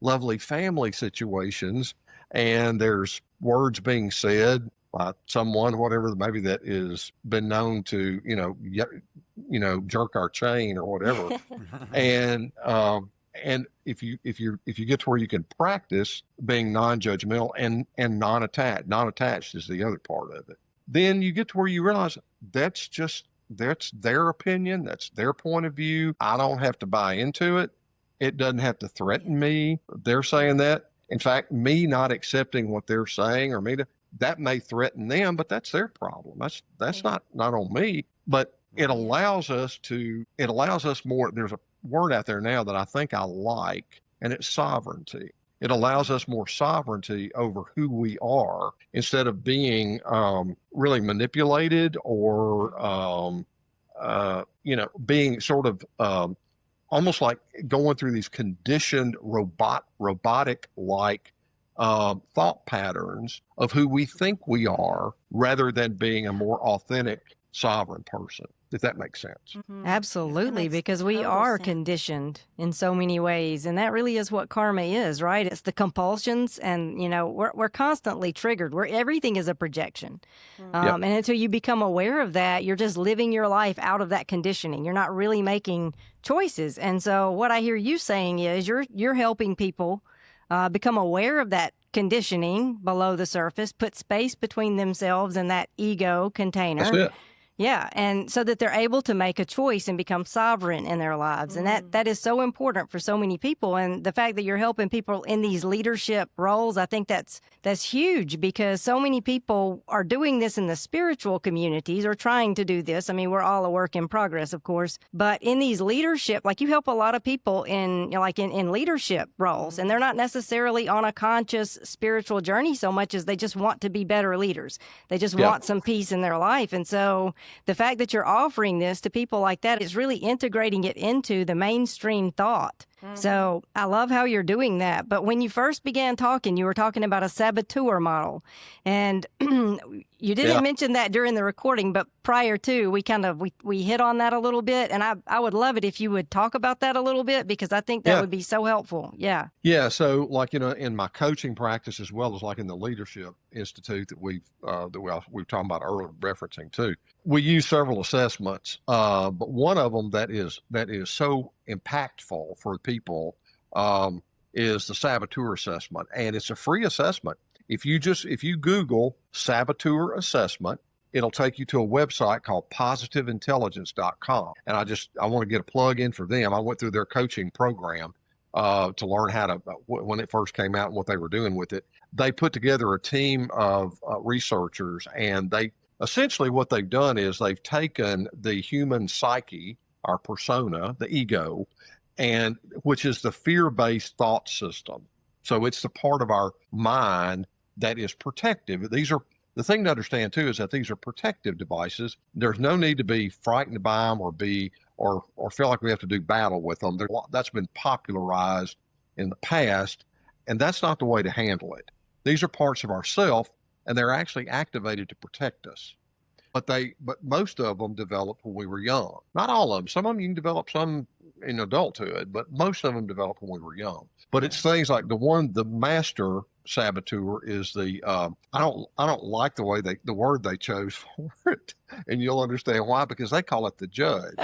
Speaker 3: lovely family situations, and there's words being said by someone, whatever, maybe that is been known to, jerk our chain or whatever. And if you get to where you can practice being non-judgmental and non-attached, non-attached is the other part of it, then you get to where you realize that's their opinion, that's their point of view. I don't have to buy into it. It doesn't have to threaten me. They're saying that. In fact, me not accepting what they're saying or that may threaten them, but that's their problem. That's not on me. But it allows us more. There's a word out there now that I think I like, and it's sovereignty. It allows us more sovereignty over who we are instead of being really manipulated or, being sort of almost like going through these conditioned robotic-like thought patterns of who we think we are, rather than being a more authentic, sovereign person, if that makes sense.
Speaker 1: Absolutely, because we are conditioned in so many ways, and that really is what karma is, right? It's the compulsions, and we're constantly triggered. Everything is a projection, and until you become aware of that, you're just living your life out of that conditioning. You're not really making choices. And so, what I hear you saying is you're helping people become aware of that conditioning below the surface, put space between themselves and that ego container.
Speaker 3: That's it.
Speaker 1: Yeah, and so that they're able to make a choice and become sovereign in their lives. And that is so important for so many people. And the fact that you're helping people in these leadership roles, I think that's huge, because so many people are doing this in the spiritual communities, or trying to do this. I mean, we're all a work in progress, of course. But in these leadership, like, you help a lot of people in leadership roles, and they're not necessarily on a conscious spiritual journey so much as they just want to be better leaders. They just want some peace in their life. And so the fact that you're offering this to people like that is really integrating it into the mainstream thought. So I love how you're doing that. But when you first began talking, you were talking about a saboteur model. And you didn't mention that during the recording, but prior to, we hit on that a little bit. And I would love it if you would talk about that a little bit, because I think that would be so helpful. Yeah. Yeah.
Speaker 3: So like, in my coaching practice, as well as like in the Leadership Institute that we've talked about earlier, referencing too, we use several assessments. But one of them that is so impactful for people is the saboteur assessment, and it's a free assessment. If you Google saboteur assessment, it'll take you to a website called positiveintelligence.com. And I want to get a plug in for them. I went through their coaching program to learn how to, when it first came out and what they were doing with it. They put together a team of researchers, and they essentially what they've done is they've taken the human psyche, our persona, the ego, and which is the fear-based thought system. So it's the part of our mind that is protective. These are the thing to understand too is that these are protective devices. There's no need to be frightened by them or feel like we have to do battle with them. That's been popularized in the past, and that's not the way to handle it. These are parts of ourself, and they're actually activated to protect us. But most of them developed when we were young. Not all of them. Some of them you can develop some in adulthood, but most of them developed when we were young. But it's things like the master saboteur is the I don't like the word they chose for it, and you'll understand why, because they call it the judge.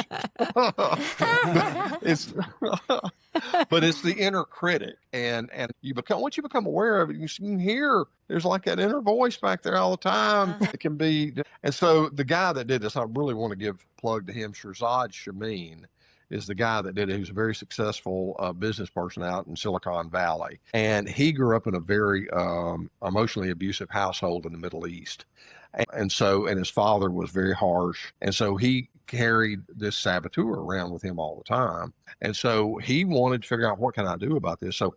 Speaker 3: But it's the inner critic, and once you become aware of it, you can hear there's like that inner voice back there all the time. It can be, and so the guy that did this, I really want to give a plug to him. Shirzad Chamine is the guy that did it. He was a very successful business person out in Silicon Valley. And he grew up in a very emotionally abusive household in the Middle East. And his father was very harsh. And so he carried this saboteur around with him all the time. And so he wanted to figure out, what can I do about this? So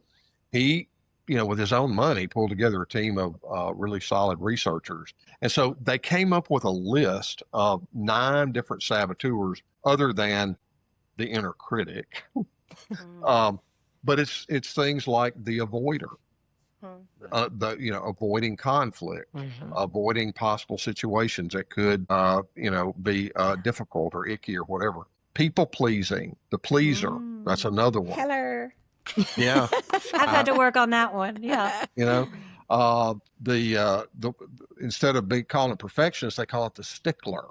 Speaker 3: he, with his own money, pulled together a team of really solid researchers. And so they came up with a list of 9 different saboteurs other than the inner critic. But it's things like the avoider, avoiding conflict, avoiding possible situations that could, be difficult or icky or whatever. People pleasing, the pleaser, that's another one.
Speaker 4: Hello.
Speaker 3: Yeah.
Speaker 4: I've had to work on that one. Yeah.
Speaker 3: Instead of calling it perfectionist, they call it the stickler.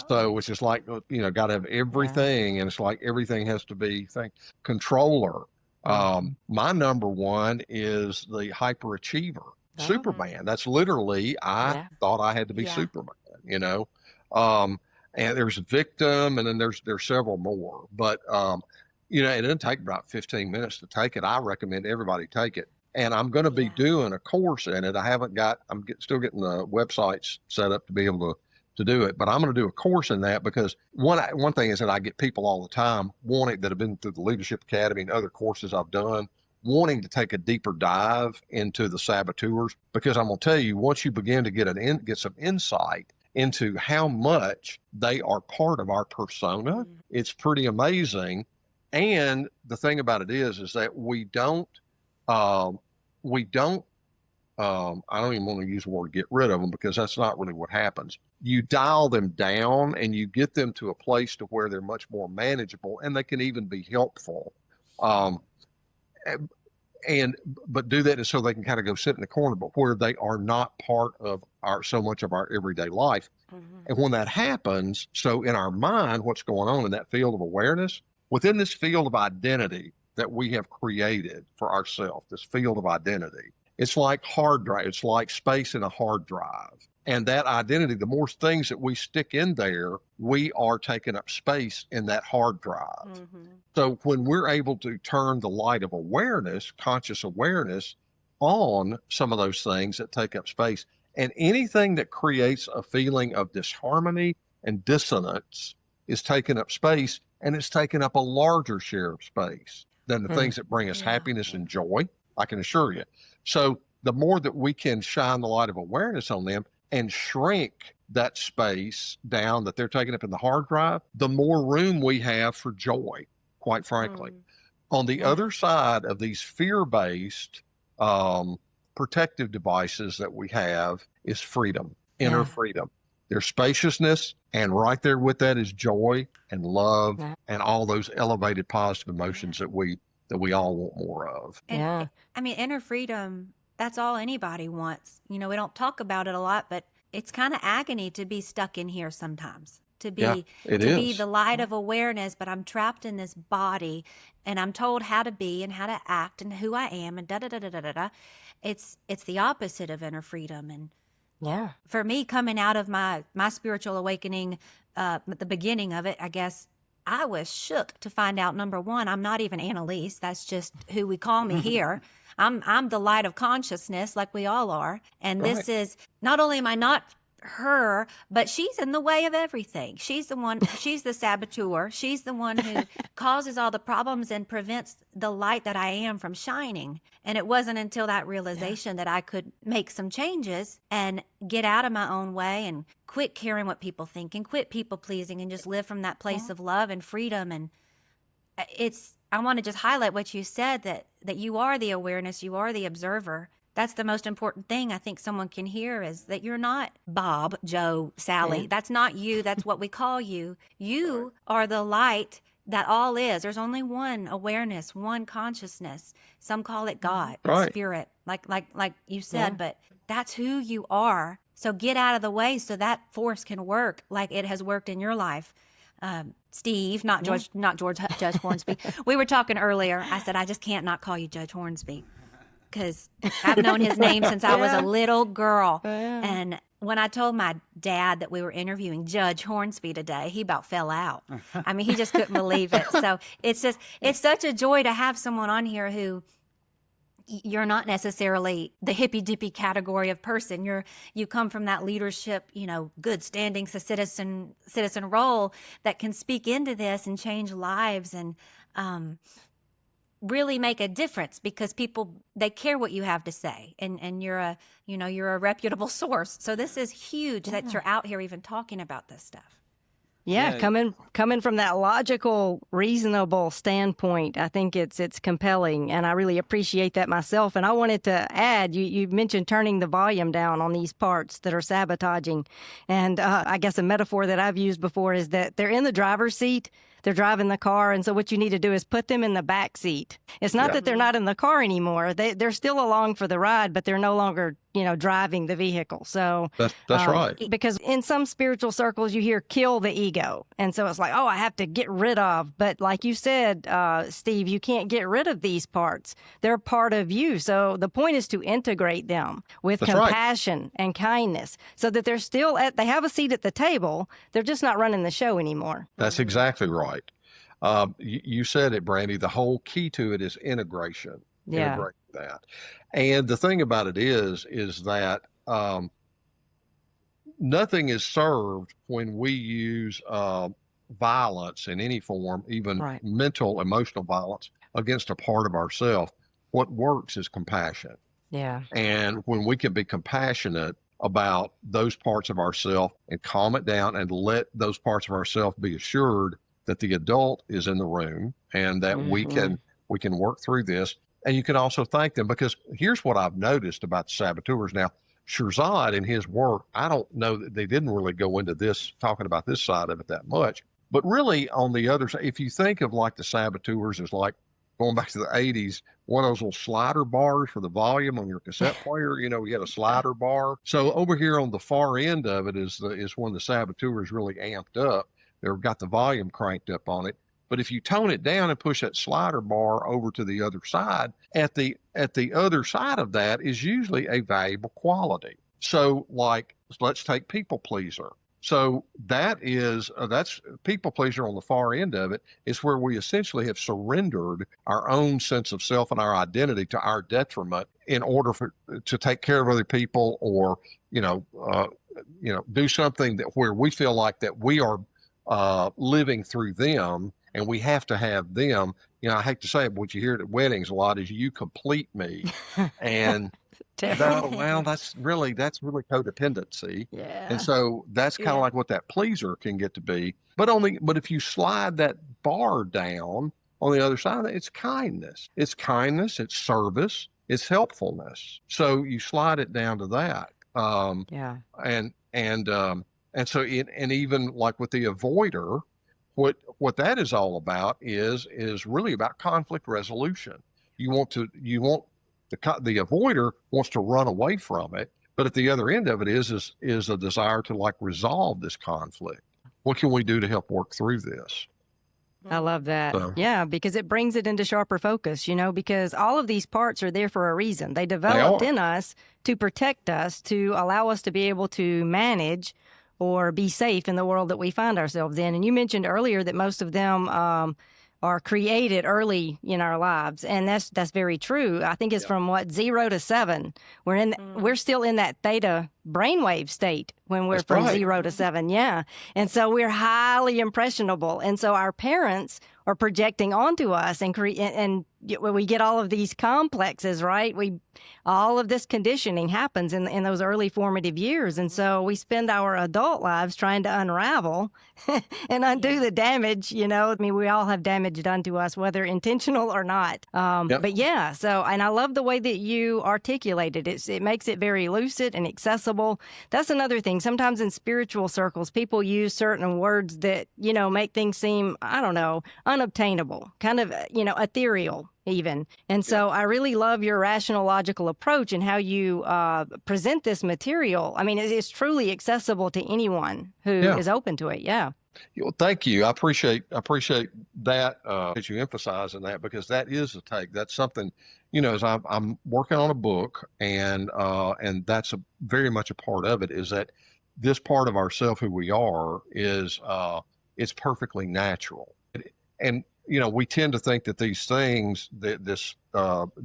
Speaker 3: So, which is like, got to have everything, and it's like everything has to be controller. My number one is the hyperachiever, Superman. That's literally, I thought I had to be Superman, and there's victim, and then there's several more, but, it didn't take about 15 minutes to take it. I recommend everybody take it. And I'm going to be doing a course in it. I'm still getting the websites set up to be able to do it, but I'm going to do a course in that, because one thing is that I get people all the time that have been through the Leadership Academy and other courses I've done, wanting to take a deeper dive into the saboteurs, because I'm going to tell you, once you begin to get some insight into how much they are part of our persona, it's pretty amazing. And the thing about it is that we don't, I don't even want to use the word get rid of them, because that's not really what happens. You dial them down and you get them to a place to where they're much more manageable, and they can even be helpful. But do that so they can kind of go sit in the corner, but where they are not part of so much of our everyday life. And when that happens, so in our mind, what's going on in that field of awareness, within this field of identity that we have created for ourselves, this field of identity, it's like hard drive. It's like space in a hard drive. And that identity, the more things that we stick in there, we are taking up space in that hard drive. So when we're able to turn the light of awareness, conscious awareness, on some of those things that take up space, and anything that creates a feeling of disharmony and dissonance is taking up space, and it's taking up a larger share of space than the things that bring us happiness and joy, I can assure you. So the more that we can shine the light of awareness on them and shrink that space down that they're taking up in the hard drive, the more room we have for joy, quite frankly. On the other side of these fear-based protective devices that we have is freedom, inner freedom. There's spaciousness, and right there with that is joy and love and all those elevated positive emotions that we all want more of.
Speaker 4: And, I mean, inner freedom, that's all anybody wants. We don't talk about it a lot, but it's kind of agony to be stuck in here sometimes. To be the light of awareness, but I'm trapped in this body, and I'm told how to be and how to act and who I am and da-da-da-da-da-da. It's the opposite of inner freedom. And for me, coming out of my spiritual awakening, at the beginning of it, I guess, I was shook to find out, number one, I'm not even Annalise. That's just who we call me here. I'm the light of consciousness, like we all are. And this is, not only am I not her, but she's in the way of everything. She's the one, she's the saboteur. She's the one who causes all the problems and prevents the light that I am from shining. And it wasn't until that realization that I could make some changes and get out of my own way and quit caring what people think and quit people pleasing and just live from that place of love and freedom. And I want to just highlight what you said, that you are the awareness, you are the observer. That's the most important thing I think someone can hear, is that you're not Bob, Joe, Sally. Yeah. That's not you. That's what we call you. You are the light that all is. There's only one awareness, one consciousness. Some call it God, spirit, like you said, but that's who you are. So get out of the way so that force can work like it has worked in your life. Steve, not Judge Hornsby. We were talking earlier. I said, I just can't not call you Judge Hornsby, because I've known his name since I was a little girl. And when I told my dad that we were interviewing Judge Hornsby today, he about fell out. I mean, he just couldn't believe it. So it's such a joy to have someone on here who, you're not necessarily the hippy-dippy category of person. You come from that leadership, good standing citizen role that can speak into this and change lives and really make a difference, because people, they care what you have to say, and you're a reputable source. So this is huge that you're out here even talking about this stuff.
Speaker 1: Yeah, coming from that logical, reasonable standpoint, I think it's compelling, and I really appreciate that myself. And I wanted to add, you mentioned turning the volume down on these parts that are sabotaging, and I guess a metaphor that I've used before is that they're in the driver's seat. They're driving the car, and so what you need to do is put them in the back seat. It's not that they're not in the car anymore. They're still along for the ride, but they're no longer, driving the vehicle. So
Speaker 3: that's right.
Speaker 1: Because in some spiritual circles, you hear "kill the ego," and so it's like, oh, I have to get rid of. But like you said, Steve, you can't get rid of these parts. They're part of you. So the point is to integrate them with compassion and kindness, so that they're still they have a seat at the table. They're just not running the show anymore.
Speaker 3: That's exactly right. You said it, Brandy. The whole key to it is integration.
Speaker 1: Yeah.
Speaker 3: Integrate that. And the thing about it is that nothing is served when we use violence in any form, even mental, emotional violence, against a part of ourselves. What works is compassion.
Speaker 1: Yeah.
Speaker 3: And when we can be compassionate about those parts of ourselves and calm it down and let those parts of ourselves be assured that the adult is in the room and that we can work through this. And you can also thank them, because here's what I've noticed about the saboteurs. Now, Shirzad in his work, I don't know that they didn't really go into this, talking about this side of it that much, but really on the other side, if you think of like the saboteurs as like going back to the 80s, one of those little slider bars for the volume on your cassette player, you had a slider bar. So over here on the far end of it is when the saboteurs really amped up. They've got the volume cranked up on it. But if you tone it down and push that slider bar over to the other side, at the other side of that is usually a valuable quality. So like, let's take people pleaser. So that's people pleaser on the far end of it is where we essentially have surrendered our own sense of self and our identity to our detriment in order to take care of other people, or, do something where we feel like that we are living through them, and we have to have them. I hate to say it, but what you hear at weddings a lot is "you complete me," and that's really codependency.
Speaker 1: Yeah.
Speaker 3: And so that's kind of like what that pleaser can get to be. But if you slide that bar down on the other side of it, it's kindness. It's kindness. It's service. It's helpfulness. So you slide it down to that. And so even like with the avoider, what that is all about is really about conflict resolution. The avoider wants to run away from it, but at the other end of it is a desire to like resolve this conflict. What can we do to help work through this?
Speaker 1: I love that. Yeah, because it brings it into sharper focus, because all of these parts are there for a reason. They developed in us to protect us, to allow us to be able to manage or be safe in the world that we find ourselves in. And you mentioned earlier that most of them are created early in our lives, and that's very true. I think it's from 0 to 7. We're still in that theta brainwave state when we're from 0 to 7. Yeah, and so we're highly impressionable, and so our parents are projecting onto us, and we get all of these complexes, right? All of this conditioning happens in those early formative years, and so we spend our adult lives trying to unravel and undo the damage. I mean, we all have damage done to us, whether intentional or not. But yeah, and I love the way that you articulated it. It makes it very lucid and accessible. That's another thing. Sometimes in spiritual circles, people use certain words that make things seem, I don't know, unobtainable, kind of ethereal even. And so I really love your rational, logical approach and how you present this material. I mean, it's truly accessible to anyone who is open to it. Yeah.
Speaker 3: Well, thank you. I appreciate that that you emphasizing that, because that is a take. That's something, as I'm working on a book, and that's very much a part of it, is that this part of ourself, who we are, is it's perfectly natural. And we tend to think that these things, this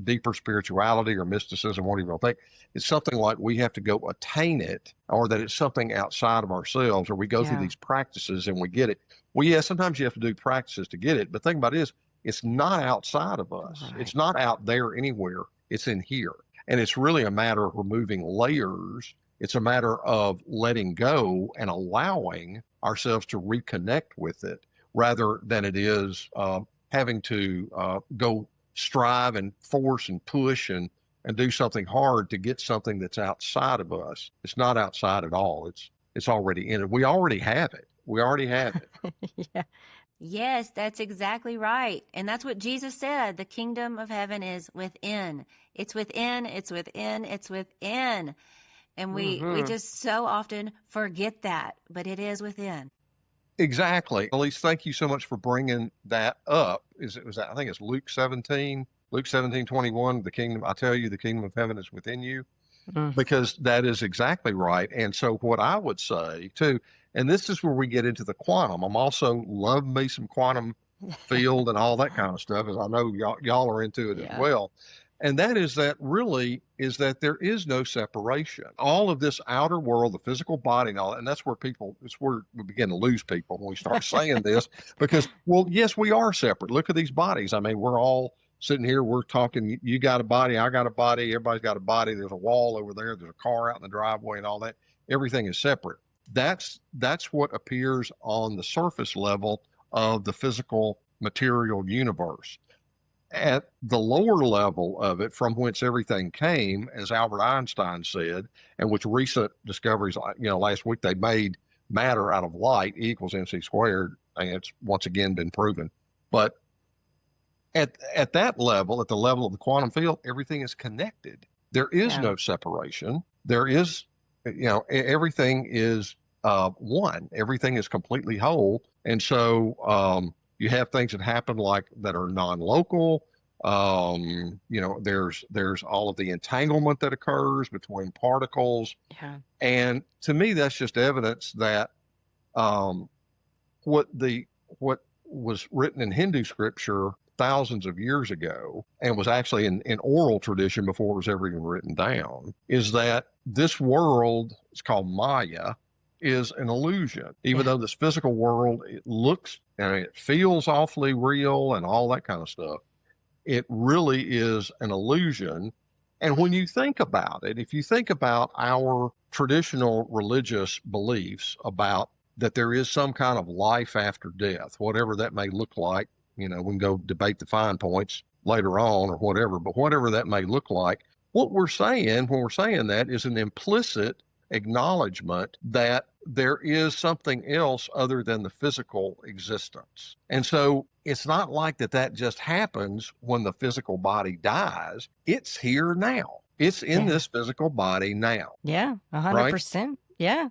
Speaker 3: deeper spirituality or mysticism, whatever you think, it's something like we have to go attain it, or that it's something outside of ourselves, or we go through these practices and we get it. Well, yeah, sometimes you have to do practices to get it. But the thing about it is, it's not outside of us. Right. It's not out there anywhere. It's in here. And it's really a matter of removing layers. It's a matter of letting go and allowing ourselves to reconnect with it, rather than it is having to go strive and force and push and do something hard to get something that's outside of us. It's not outside at all. It's already in it. We already have it. We already have it.
Speaker 4: Yeah. Yes, that's exactly right. And that's what Jesus said. The kingdom of heaven is within. It's within, it's within, it's within. And we just so often forget that, but it is within.
Speaker 3: Exactly. Elise, thank you so much for bringing that up. I think it's Luke 17:21, the kingdom, I tell you, the kingdom of heaven is within you, because that is exactly right. And so what I would say too, and this is where we get into the quantum. I'm also love me some quantum field and all that kind of stuff, as I know y'all are into it as well. And that is that there is no separation. All of this outer world, the physical body and all that, and it's where we begin to lose people when we start saying this, because, well, yes, we are separate. Look at these bodies. I mean, we're all sitting here, we're talking, you got a body, I got a body, everybody's got a body, there's a wall over there, there's a car out in the driveway and all that. Everything is separate. That's what appears on the surface level of the physical material universe. At the lower level of it, from whence everything came, as Albert Einstein said, and which recent discoveries, last week they made matter out of light, E = mc squared, and it's once again been proven. But at that level, at the level of the quantum field, everything is connected. There is no separation. There is, everything is one. Everything is completely whole. And so you have things that happen that are non-local. There's all of the entanglement that occurs between particles. Yeah. And to me, that's just evidence that what was written in Hindu scripture thousands of years ago, and was actually in oral tradition before it was ever even written down, is that this world, it's called Maya, is an illusion. Even though this physical world, it looks and it feels awfully real and all that kind of stuff, it really is an illusion. And when you think about it, if you think about our traditional religious beliefs about that there is some kind of life after death, whatever that may look like, we can go debate the fine points later on or whatever, but whatever that may look like, what we're saying when we're saying that is an implicit acknowledgement that there is something else other than the physical existence. And so it's not like that just happens when the physical body dies. It's here now. It's in this physical body now.
Speaker 1: Yeah, 100%. Right? Yeah.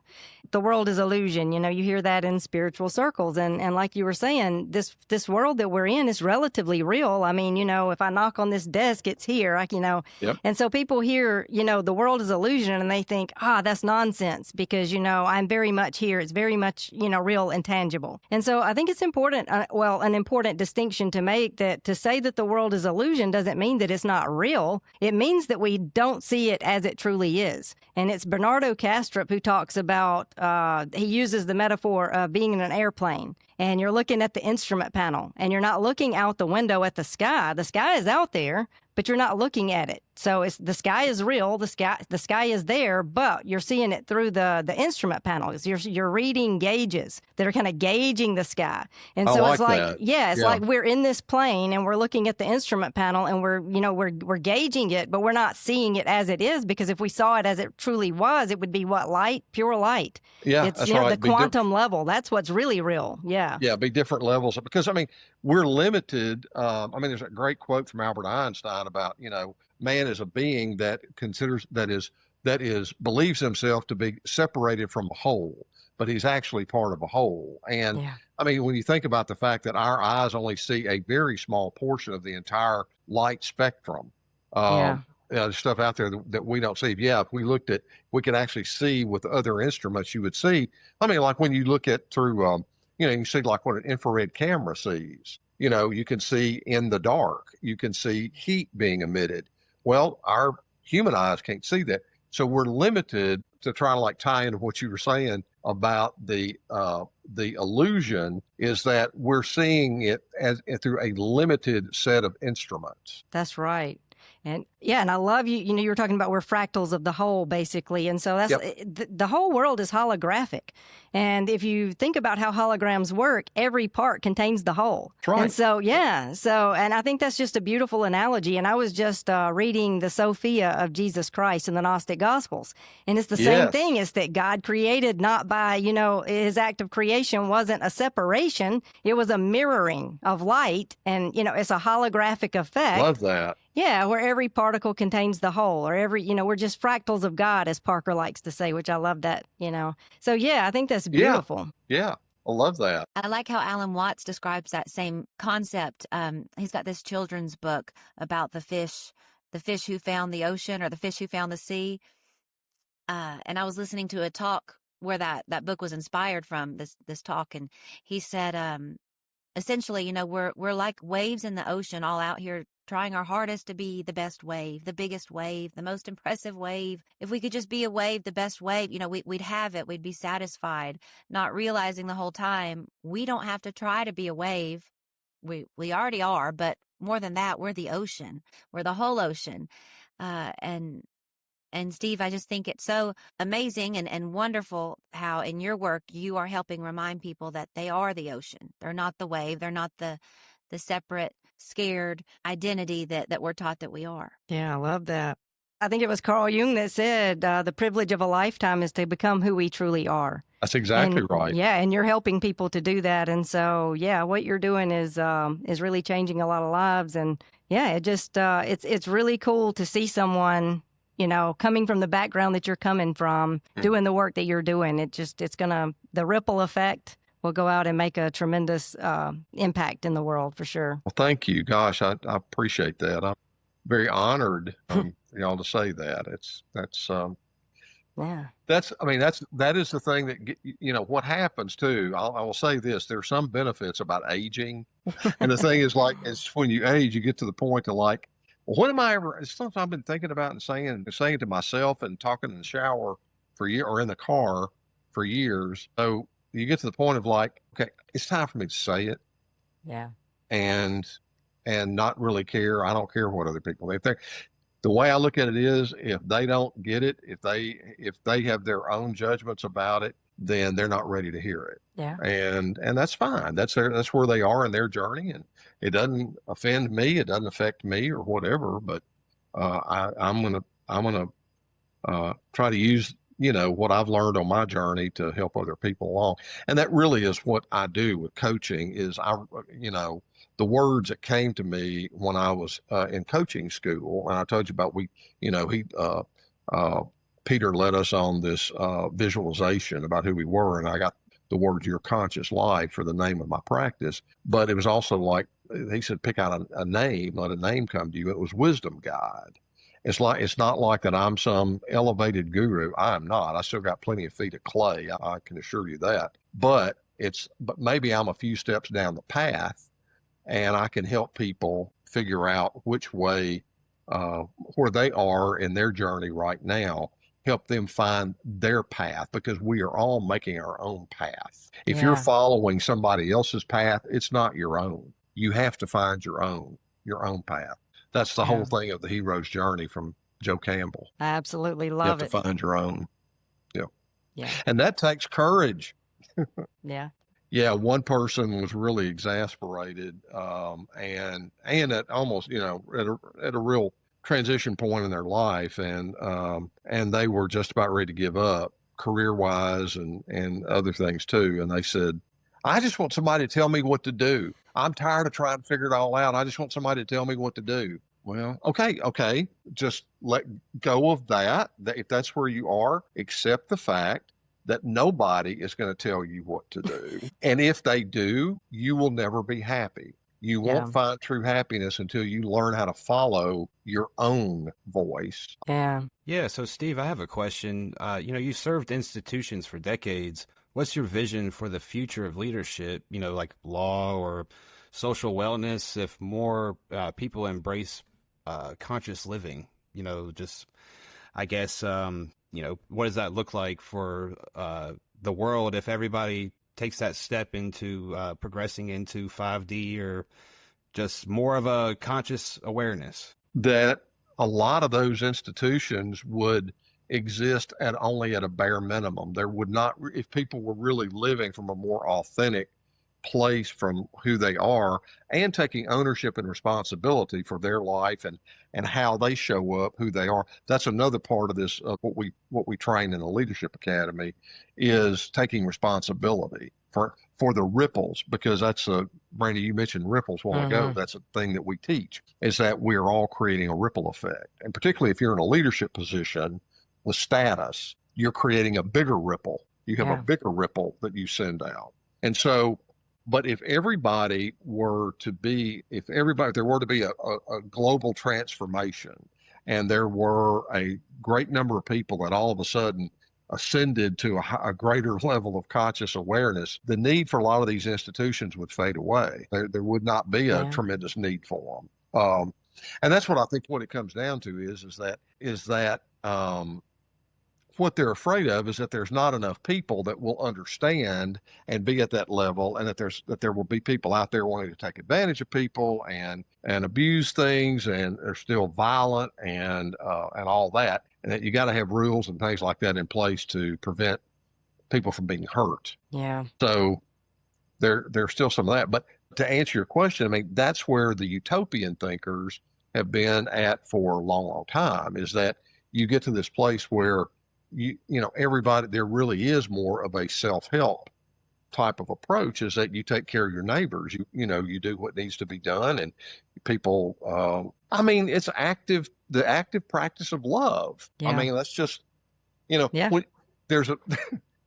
Speaker 1: the world is illusion. You know, you hear that in spiritual circles. And like you were saying, this world that we're in is relatively real. I mean, you know, if I knock on this desk, it's here, you know.
Speaker 3: Yep.
Speaker 1: And so people hear, you know, the world is illusion, and they think, that's nonsense because, you know, I'm very much here. It's very much, you know, real and tangible. And so I think it's important, an important distinction to make, that to say that the world is illusion doesn't mean that it's not real. It means that we don't see it as it truly is. And it's Bernardo Kastrup who talks about, he uses the metaphor of being in an airplane, and you're looking at the instrument panel, and you're not looking out the window at the sky. The sky is out there, but you're not looking at it. So the sky is real, the sky is there, but you're seeing it through the instrument panels. You're reading gauges that are kind of gauging the sky. And so it's like, it's like we're in this plane and we're looking at the instrument panel, and we're gauging it, but we're not seeing it as it is, because if we saw it as it truly was, it would be what? Light, pure light.
Speaker 3: Yeah,
Speaker 1: it's
Speaker 3: that's right.
Speaker 1: The quantum level. That's what's really real. Yeah.
Speaker 3: Yeah, be different levels, because I mean, we're limited. I mean, there's a great quote from Albert Einstein about, you know, man is a being that believes himself to be separated from a whole, but he's actually part of a whole. And I mean, when you think about the fact that our eyes only see a very small portion of the entire light spectrum, there's stuff out there that we don't see. Yeah, if we looked at, we could actually see with other instruments, you would see. I mean, like when you look at through, you know, you can see like what an infrared camera sees. You know, you can see in the dark, you can see heat being emitted. Well, our human eyes can't see that. So we're limited to try to like tie into what you were saying about the illusion, is that we're seeing it as through a limited set of instruments.
Speaker 1: That's right. And and I love you know, you were talking about we're fractals of the whole, basically. And so that's the whole world is holographic. And if you think about how holograms work, every part contains the whole.
Speaker 3: That's right.
Speaker 1: And so, and I think that's just a beautiful analogy. And I was just reading the Sophia of Jesus Christ in the Gnostic Gospels. And it's the same thing. It's that God created not by, you know, his act of creation wasn't a separation. It was a mirroring of light. And, you know, it's a holographic effect.
Speaker 3: Love that.
Speaker 1: Yeah, where every particle contains the whole, or every, you know, we're just fractals of God, as Parker likes to say, which I love that, you know. So, yeah, I think that's beautiful.
Speaker 3: Yeah, I love that.
Speaker 4: I like how Alan Watts describes that same concept. He's got this children's book about the fish who found the ocean, or the fish who found the sea. And I was listening to a talk where that book was inspired from, this talk, and he said, essentially, you know, we're like waves in the ocean, all out here trying our hardest to be the best wave, the biggest wave, the most impressive wave. If we could just be a wave, the best wave, you know, we'd have it. We'd be satisfied, not realizing the whole time we don't have to try to be a wave. We already are, but more than that, we're the ocean. We're the whole ocean. And Steve, I just think it's so amazing and wonderful how in your work you are helping remind people that they are the ocean. They're not the wave. They're not the separate, scared identity that we're taught that we are.
Speaker 1: Yeah, I love that. I think it was Carl Jung that said the privilege of a lifetime is to become who we truly are.
Speaker 3: That's exactly right.
Speaker 1: Yeah, and you're helping people to do that. And so, yeah, what you're doing is really changing a lot of lives. And yeah, it just it's really cool to see someone, you know, coming from the background that you're coming from, doing the work that you're doing. The ripple effect will go out and make a tremendous impact in the world for sure.
Speaker 3: Well, thank you. Gosh, I appreciate that. I'm very honored, y'all to say that. That is the thing that, you know, what happens too. I will say this, there's some benefits about aging. And the thing is, like, it's when you age, you get to the point of like, well, what am I ever, it's something I've been thinking about and saying to myself and talking in the shower or in the car for years. So you get to the point of like, okay, it's time for me to say it.
Speaker 1: Yeah.
Speaker 3: And not really care. I don't care what other people think. The way I look at it is, if they don't get it, if they have their own judgments about it, then they're not ready to hear it.
Speaker 1: Yeah.
Speaker 3: And that's fine. That's where they are in their journey, and it doesn't offend me. It doesn't affect me or whatever. But I'm gonna try to use, you know, what I've learned on my journey to help other people along. And that really is what I do with coaching. Is the words that came to me when I was in coaching school, and I told you about Peter led us on this visualization about who we were, and I got the words "your conscious life" for the name of my practice. But it was also like he said, pick out a name, let a name come to you. It was Wisdom Guide. It's not like that I'm some elevated guru. I am not. I still got plenty of feet of clay. I can assure you that. But maybe I'm a few steps down the path, and I can help people figure out which way, where they are in their journey right now, help them find their path, because we are all making our own path. If you're following somebody else's path, it's not your own. You have to find your own path. That's the whole thing of the hero's journey from Joe Campbell.
Speaker 1: I absolutely love it.
Speaker 3: You have to find your own. Yeah.
Speaker 1: Yeah.
Speaker 3: And that takes courage.
Speaker 1: Yeah.
Speaker 3: Yeah. One person was really exasperated, and at almost, at a real transition point in their life. And they were just about ready to give up career wise and other things too. And they said, I just want somebody to tell me what to do. I'm tired of trying to figure it all out. I just want somebody to tell me what to do. Well, okay. Just let go of that. If that's where you are, accept the fact that nobody is going to tell you what to do. And if they do, you will never be happy. You won't find true happiness until you learn how to follow your own voice.
Speaker 1: Yeah.
Speaker 5: Yeah. So, Steve, I have a question. You served institutions for decades. What's your vision for the future of leadership, like law or social wellness, if more people embrace conscious living? I guess, what does that look like for the world if everybody takes that step into progressing into 5D or just more of a conscious awareness?
Speaker 3: That a lot of those institutions would exist only at a bare minimum. There would not, if people were really living from a more authentic place from who they are and taking ownership and responsibility for their life and how they show up, who they are. That's another part of this, what we train in the Leadership Academy, is taking responsibility for the ripples, because that's Brandy, you mentioned ripples a while ago. That's a thing that we teach, is that we're all creating a ripple effect. And particularly if you're in a leadership position with status, you're creating a bigger ripple. You have a bigger ripple that you send out. And so, but if there were to be a global transformation, and there were a great number of people that all of a sudden ascended to a greater level of conscious awareness, the need for a lot of these institutions would fade away. There would not be a tremendous need for them. And that's what I think what it comes down to is that what they're afraid of is that there's not enough people that will understand and be at that level, and that there will be people out there wanting to take advantage of people and abuse things, and they're still violent and all that, and that you got to have rules and things like that in place to prevent people from being hurt.
Speaker 1: Yeah.
Speaker 3: So there's still some of that. But to answer your question, I mean, that's where the utopian thinkers have been at for a long, long time, is that you get to this place where everybody, there really is more of a self-help type of approach, is that you take care of your neighbors. You do what needs to be done, and people, it's the active practice of love.
Speaker 1: Yeah.
Speaker 3: I mean, that's just, there's a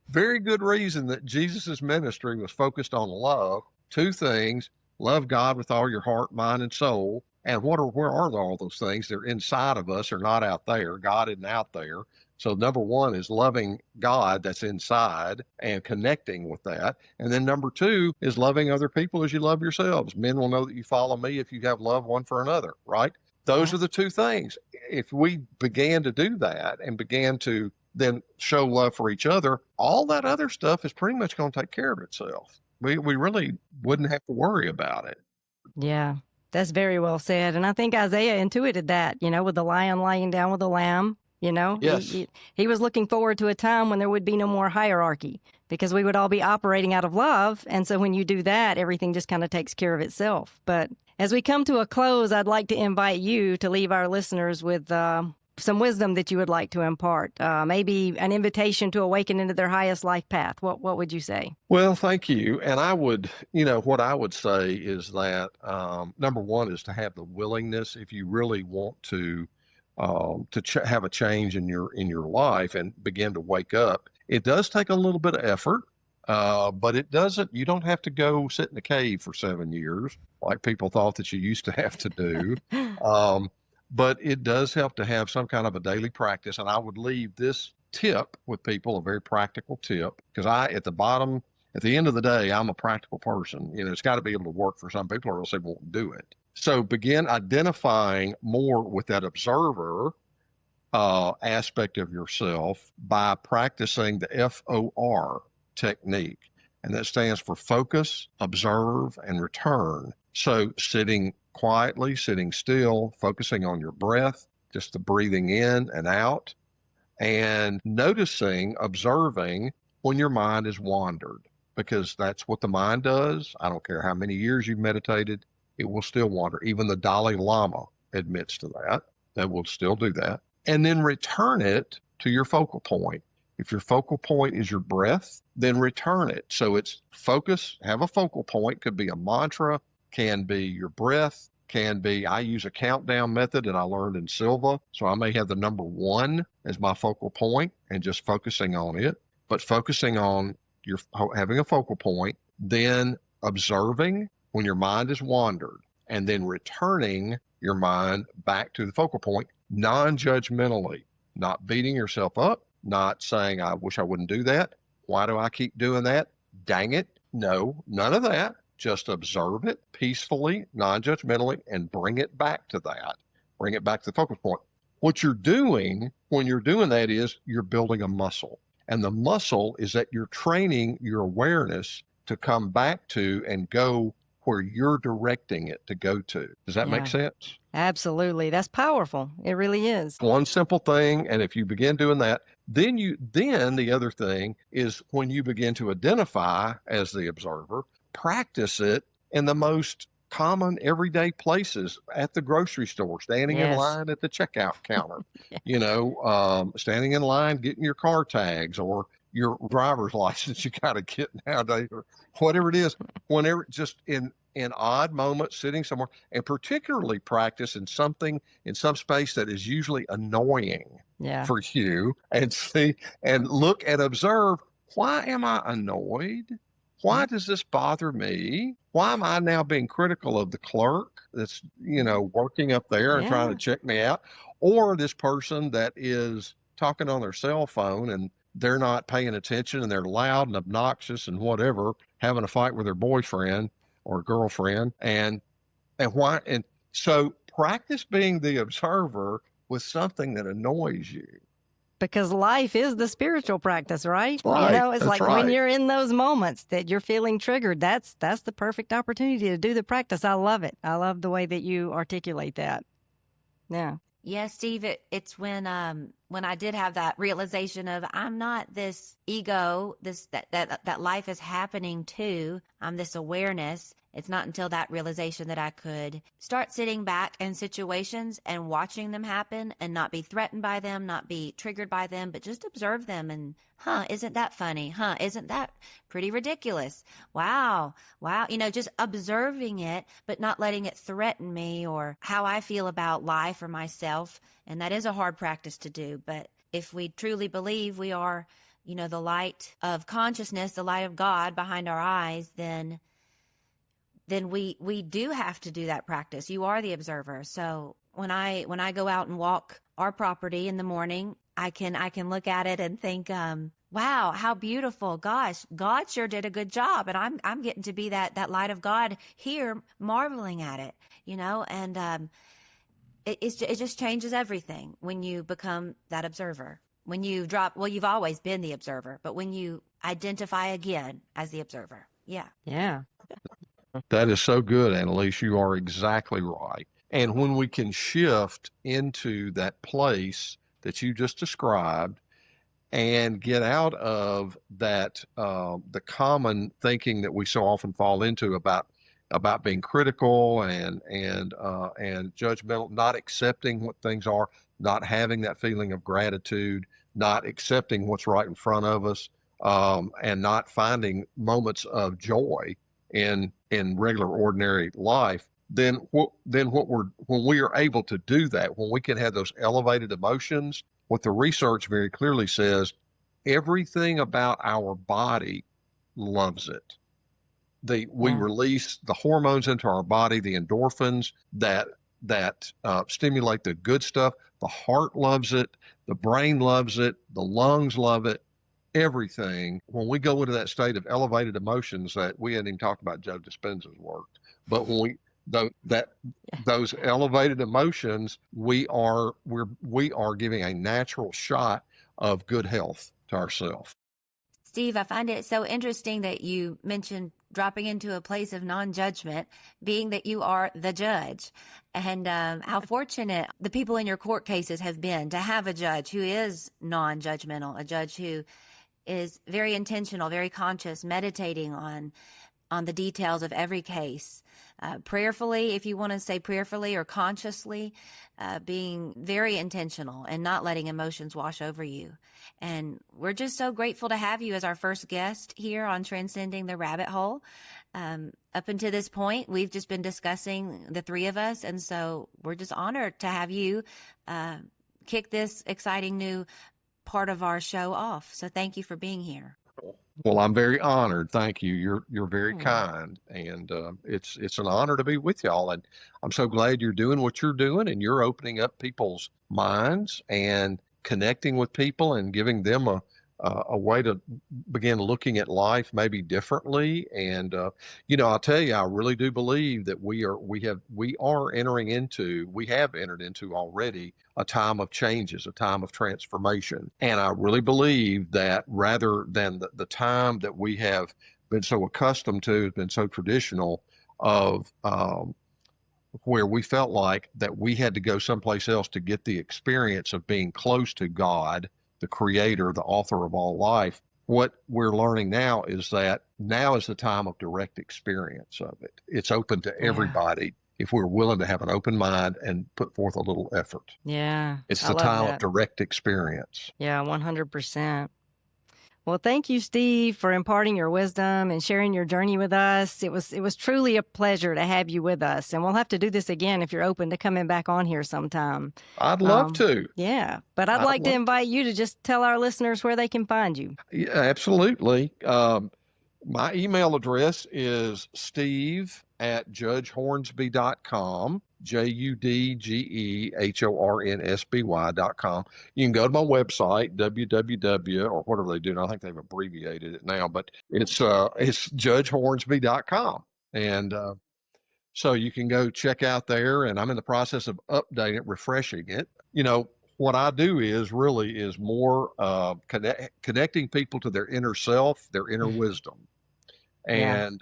Speaker 3: very good reason that Jesus's ministry was focused on love. Two things: love God with all your heart, mind, and soul. And where are all those things? They're inside of us, they're not out there. God isn't out there. So number one is loving God that's inside and connecting with that. And then number two is loving other people as you love yourselves. Men will know that you follow me if you have love one for another, right? Those are the two things. If we began to do that and began to then show love for each other, all that other stuff is pretty much going to take care of itself. We really wouldn't have to worry about it.
Speaker 1: Yeah, that's very well said. And I think Isaiah intuited that, with the lion lying down with the lamb.
Speaker 3: Yes.
Speaker 1: He was looking forward to a time when there would be no more hierarchy, because we would all be operating out of love. And so when you do that, everything just kind of takes care of itself. But as we come to a close, I'd like to invite you to leave our listeners with some wisdom that you would like to impart, maybe an invitation to awaken into their highest life path. What would you say?
Speaker 3: Well, thank you. And I would, what I would say is that number one is to have the willingness, if you really want to have a change in your life and begin to wake up. It does take a little bit of effort, but it doesn't. You don't have to go sit in a cave for 7 years like people thought that you used to have to do. But it does help to have some kind of a daily practice. And I would leave this tip with people, a very practical tip, because at the end of the day, I'm a practical person. It's got to be able to work for some people or else they won't do it. So begin identifying more with that observer aspect of yourself by practicing the FOR technique. And that stands for focus, observe, and return. So sitting quietly, sitting still, focusing on your breath, just the breathing in and out, and noticing, observing when your mind is wandered, because that's what the mind does. I don't care how many years you've meditated, it will still wander. Even the Dalai Lama admits to that. That will still do that. And then return it to your focal point. If your focal point is your breath, then return it. So it's focus, have a focal point, could be a mantra, can be your breath, can be, I use a countdown method that I learned in Silva. So I may have the number 1 as my focal point and just focusing on it, but focusing on having a focal point, then observing when your mind is wandered, and then returning your mind back to the focal point, non-judgmentally, not beating yourself up, not saying, I wish I wouldn't do that. Why do I keep doing that? Dang it. No, none of that. Just observe it peacefully, non-judgmentally, and bring it back to that. Bring it back to the focus point. What you're doing when you're doing that is you're building a muscle. And the muscle is that you're training your awareness to come back to and go where you're directing it to go to. Does that make sense?
Speaker 1: Absolutely. That's powerful. It really is.
Speaker 3: One simple thing. And if you begin doing that, then the other thing is when you begin to identify as the observer, practice it in the most common everyday places, at the grocery store, standing in line at the checkout counter, standing in line, getting your car tags or your driver's license you got to get nowadays, or whatever it is, whenever, just in odd moments, sitting somewhere, and particularly practice in some space that is usually annoying for you, and see and look and observe, why am I annoyed? Why does this bother me? Why am I now being critical of the clerk that's, working up there and trying to check me out? Or this person that is talking on their cell phone and they're not paying attention and they're loud and obnoxious and whatever, having a fight with their boyfriend or girlfriend. And why? And so practice being the observer with something that annoys you.
Speaker 1: Because life is the spiritual practice, right?
Speaker 3: Right.
Speaker 1: It's like when you're in those moments that you're feeling triggered, that's the perfect opportunity to do the practice. I love it. I love the way that you articulate that. Yeah.
Speaker 4: Yeah, Steve, it's when I did have that realization of I'm not this ego, that life is happening to. I'm this awareness. It's not until that realization that I could start sitting back in situations and watching them happen and not be threatened by them, not be triggered by them, but just observe them and, isn't that funny? Isn't that pretty ridiculous? Wow. Just observing it, but not letting it threaten me or how I feel about life or myself. And that is a hard practice to do. But if we truly believe we are, the light of consciousness, the light of God behind our eyes, then we do have to do that practice. You are the observer. So when I go out and walk our property in the morning, I can look at it and think, wow, how beautiful. Gosh, God sure did a good job. And I'm getting to be that light of God here, marveling at it, and it just changes everything when you become that observer. When you you've always been the observer, but when you identify again as the observer. Yeah.
Speaker 1: Yeah.
Speaker 3: That is so good, Annalise. You are exactly right. And when we can shift into that place that you just described and get out of that, the common thinking that we so often fall into about being critical and judgmental, not accepting what things are, not having that feeling of gratitude, not accepting what's right in front of us, and not finding moments of joy in regular, ordinary life, then when we are able to do that, when we can have those elevated emotions, what the research very clearly says, everything about our body loves it. We release the hormones into our body, the endorphins that stimulate the good stuff. The heart loves it, the brain loves it, the lungs love it. Everything. When we go into that state of elevated emotions, that we hadn't even talked about Joe Dispenza's work, but when those elevated emotions, we are giving a natural shot of good health to ourselves.
Speaker 4: Steve, I find it so interesting that you mentioned dropping into a place of non-judgment, being that you are the judge, and how fortunate the people in your court cases have been to have a judge who is non-judgmental, a judge who is very intentional, very conscious, meditating on the details of every case, prayerfully, if you want to say prayerfully or consciously, being very intentional and not letting emotions wash over you. And we're just so grateful to have you as our first guest here on Transcending the Rabbit Hole. Up until this point, we've just been discussing, the three of us, and so we're just honored to have you kick this exciting new part of our show off. So thank you for being here.
Speaker 3: Well, I'm very honored. Thank you. You're very kind, and it's an honor to be with y'all. And I'm so glad you're doing what you're doing, and you're opening up people's minds and connecting with people and giving them a way to begin looking at life maybe differently. And I'll tell you, I really do believe that we have entered into already a time of changes, a time of transformation. And I really believe that rather than the time that we have been so accustomed to, has been so traditional of where we felt like that we had to go someplace else to get the experience of being close to God, the creator, the author of all life. What we're learning now is that now is the time of direct experience of it. It's open to everybody if we're willing to have an open mind and put forth a little effort.
Speaker 1: Yeah.
Speaker 3: It's the time of direct experience.
Speaker 1: Yeah, 100%. Well, thank you, Steve, for imparting your wisdom and sharing your journey with us. It was truly a pleasure to have you with us, and we'll have to do this again if you're open to coming back on here sometime.
Speaker 3: I'd love to.
Speaker 1: Yeah, but I'd like to invite you to just tell our listeners where they can find you.
Speaker 3: Yeah, absolutely. My email address is steve@judgehornsby.com, JUDGEHORNSBY.com. You can go to my website, www, or whatever they do. I think they've abbreviated it now, but it's judgehornsby.com. And so you can go check out there, and I'm in the process of updating it, refreshing it. What I do is more connecting people to their inner self, their inner wisdom. And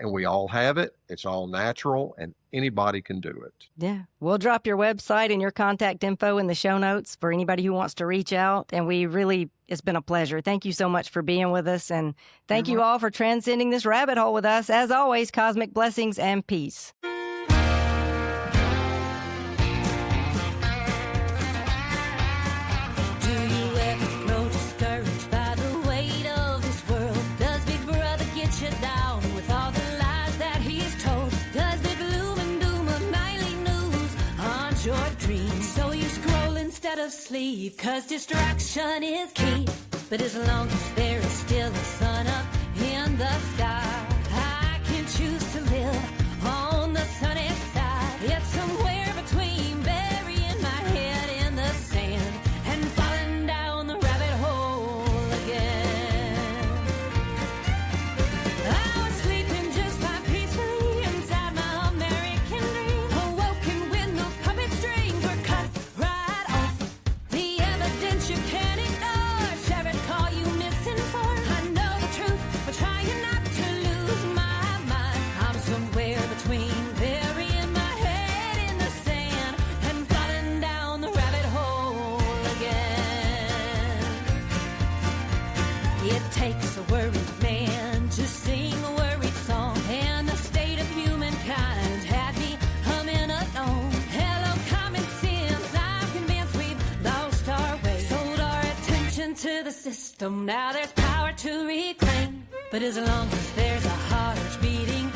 Speaker 3: we all have it. It's all natural, and anybody can do it.
Speaker 1: Yeah. We'll drop your website and your contact info in the show notes for anybody who wants to reach out. And it's been a pleasure. Thank you so much for being with us. And thank you all for transcending this rabbit hole with us. As always, cosmic blessings and peace.
Speaker 2: Of sleep, 'cause distraction is key. But as long as there is still a sun up in the sky, I can choose to live on the sunny side. It's somewhere between burying my head in the sand and falling down the rabbit hole again. I was sleeping just fine peacefully inside my American dream, awoken when those puppet strings were cut right off. You can't ignore, share it, call you misinformed. I know the truth, but trying not to lose my mind. I'm somewhere between burying my head in the sand and falling down the rabbit hole again. It takes a worried man to sing a worried song, and the state of humankind had me humming alone. Hello, common sense, I'm convinced we've lost our way. To the system, now there's power to reclaim. But as long as there's a heart beating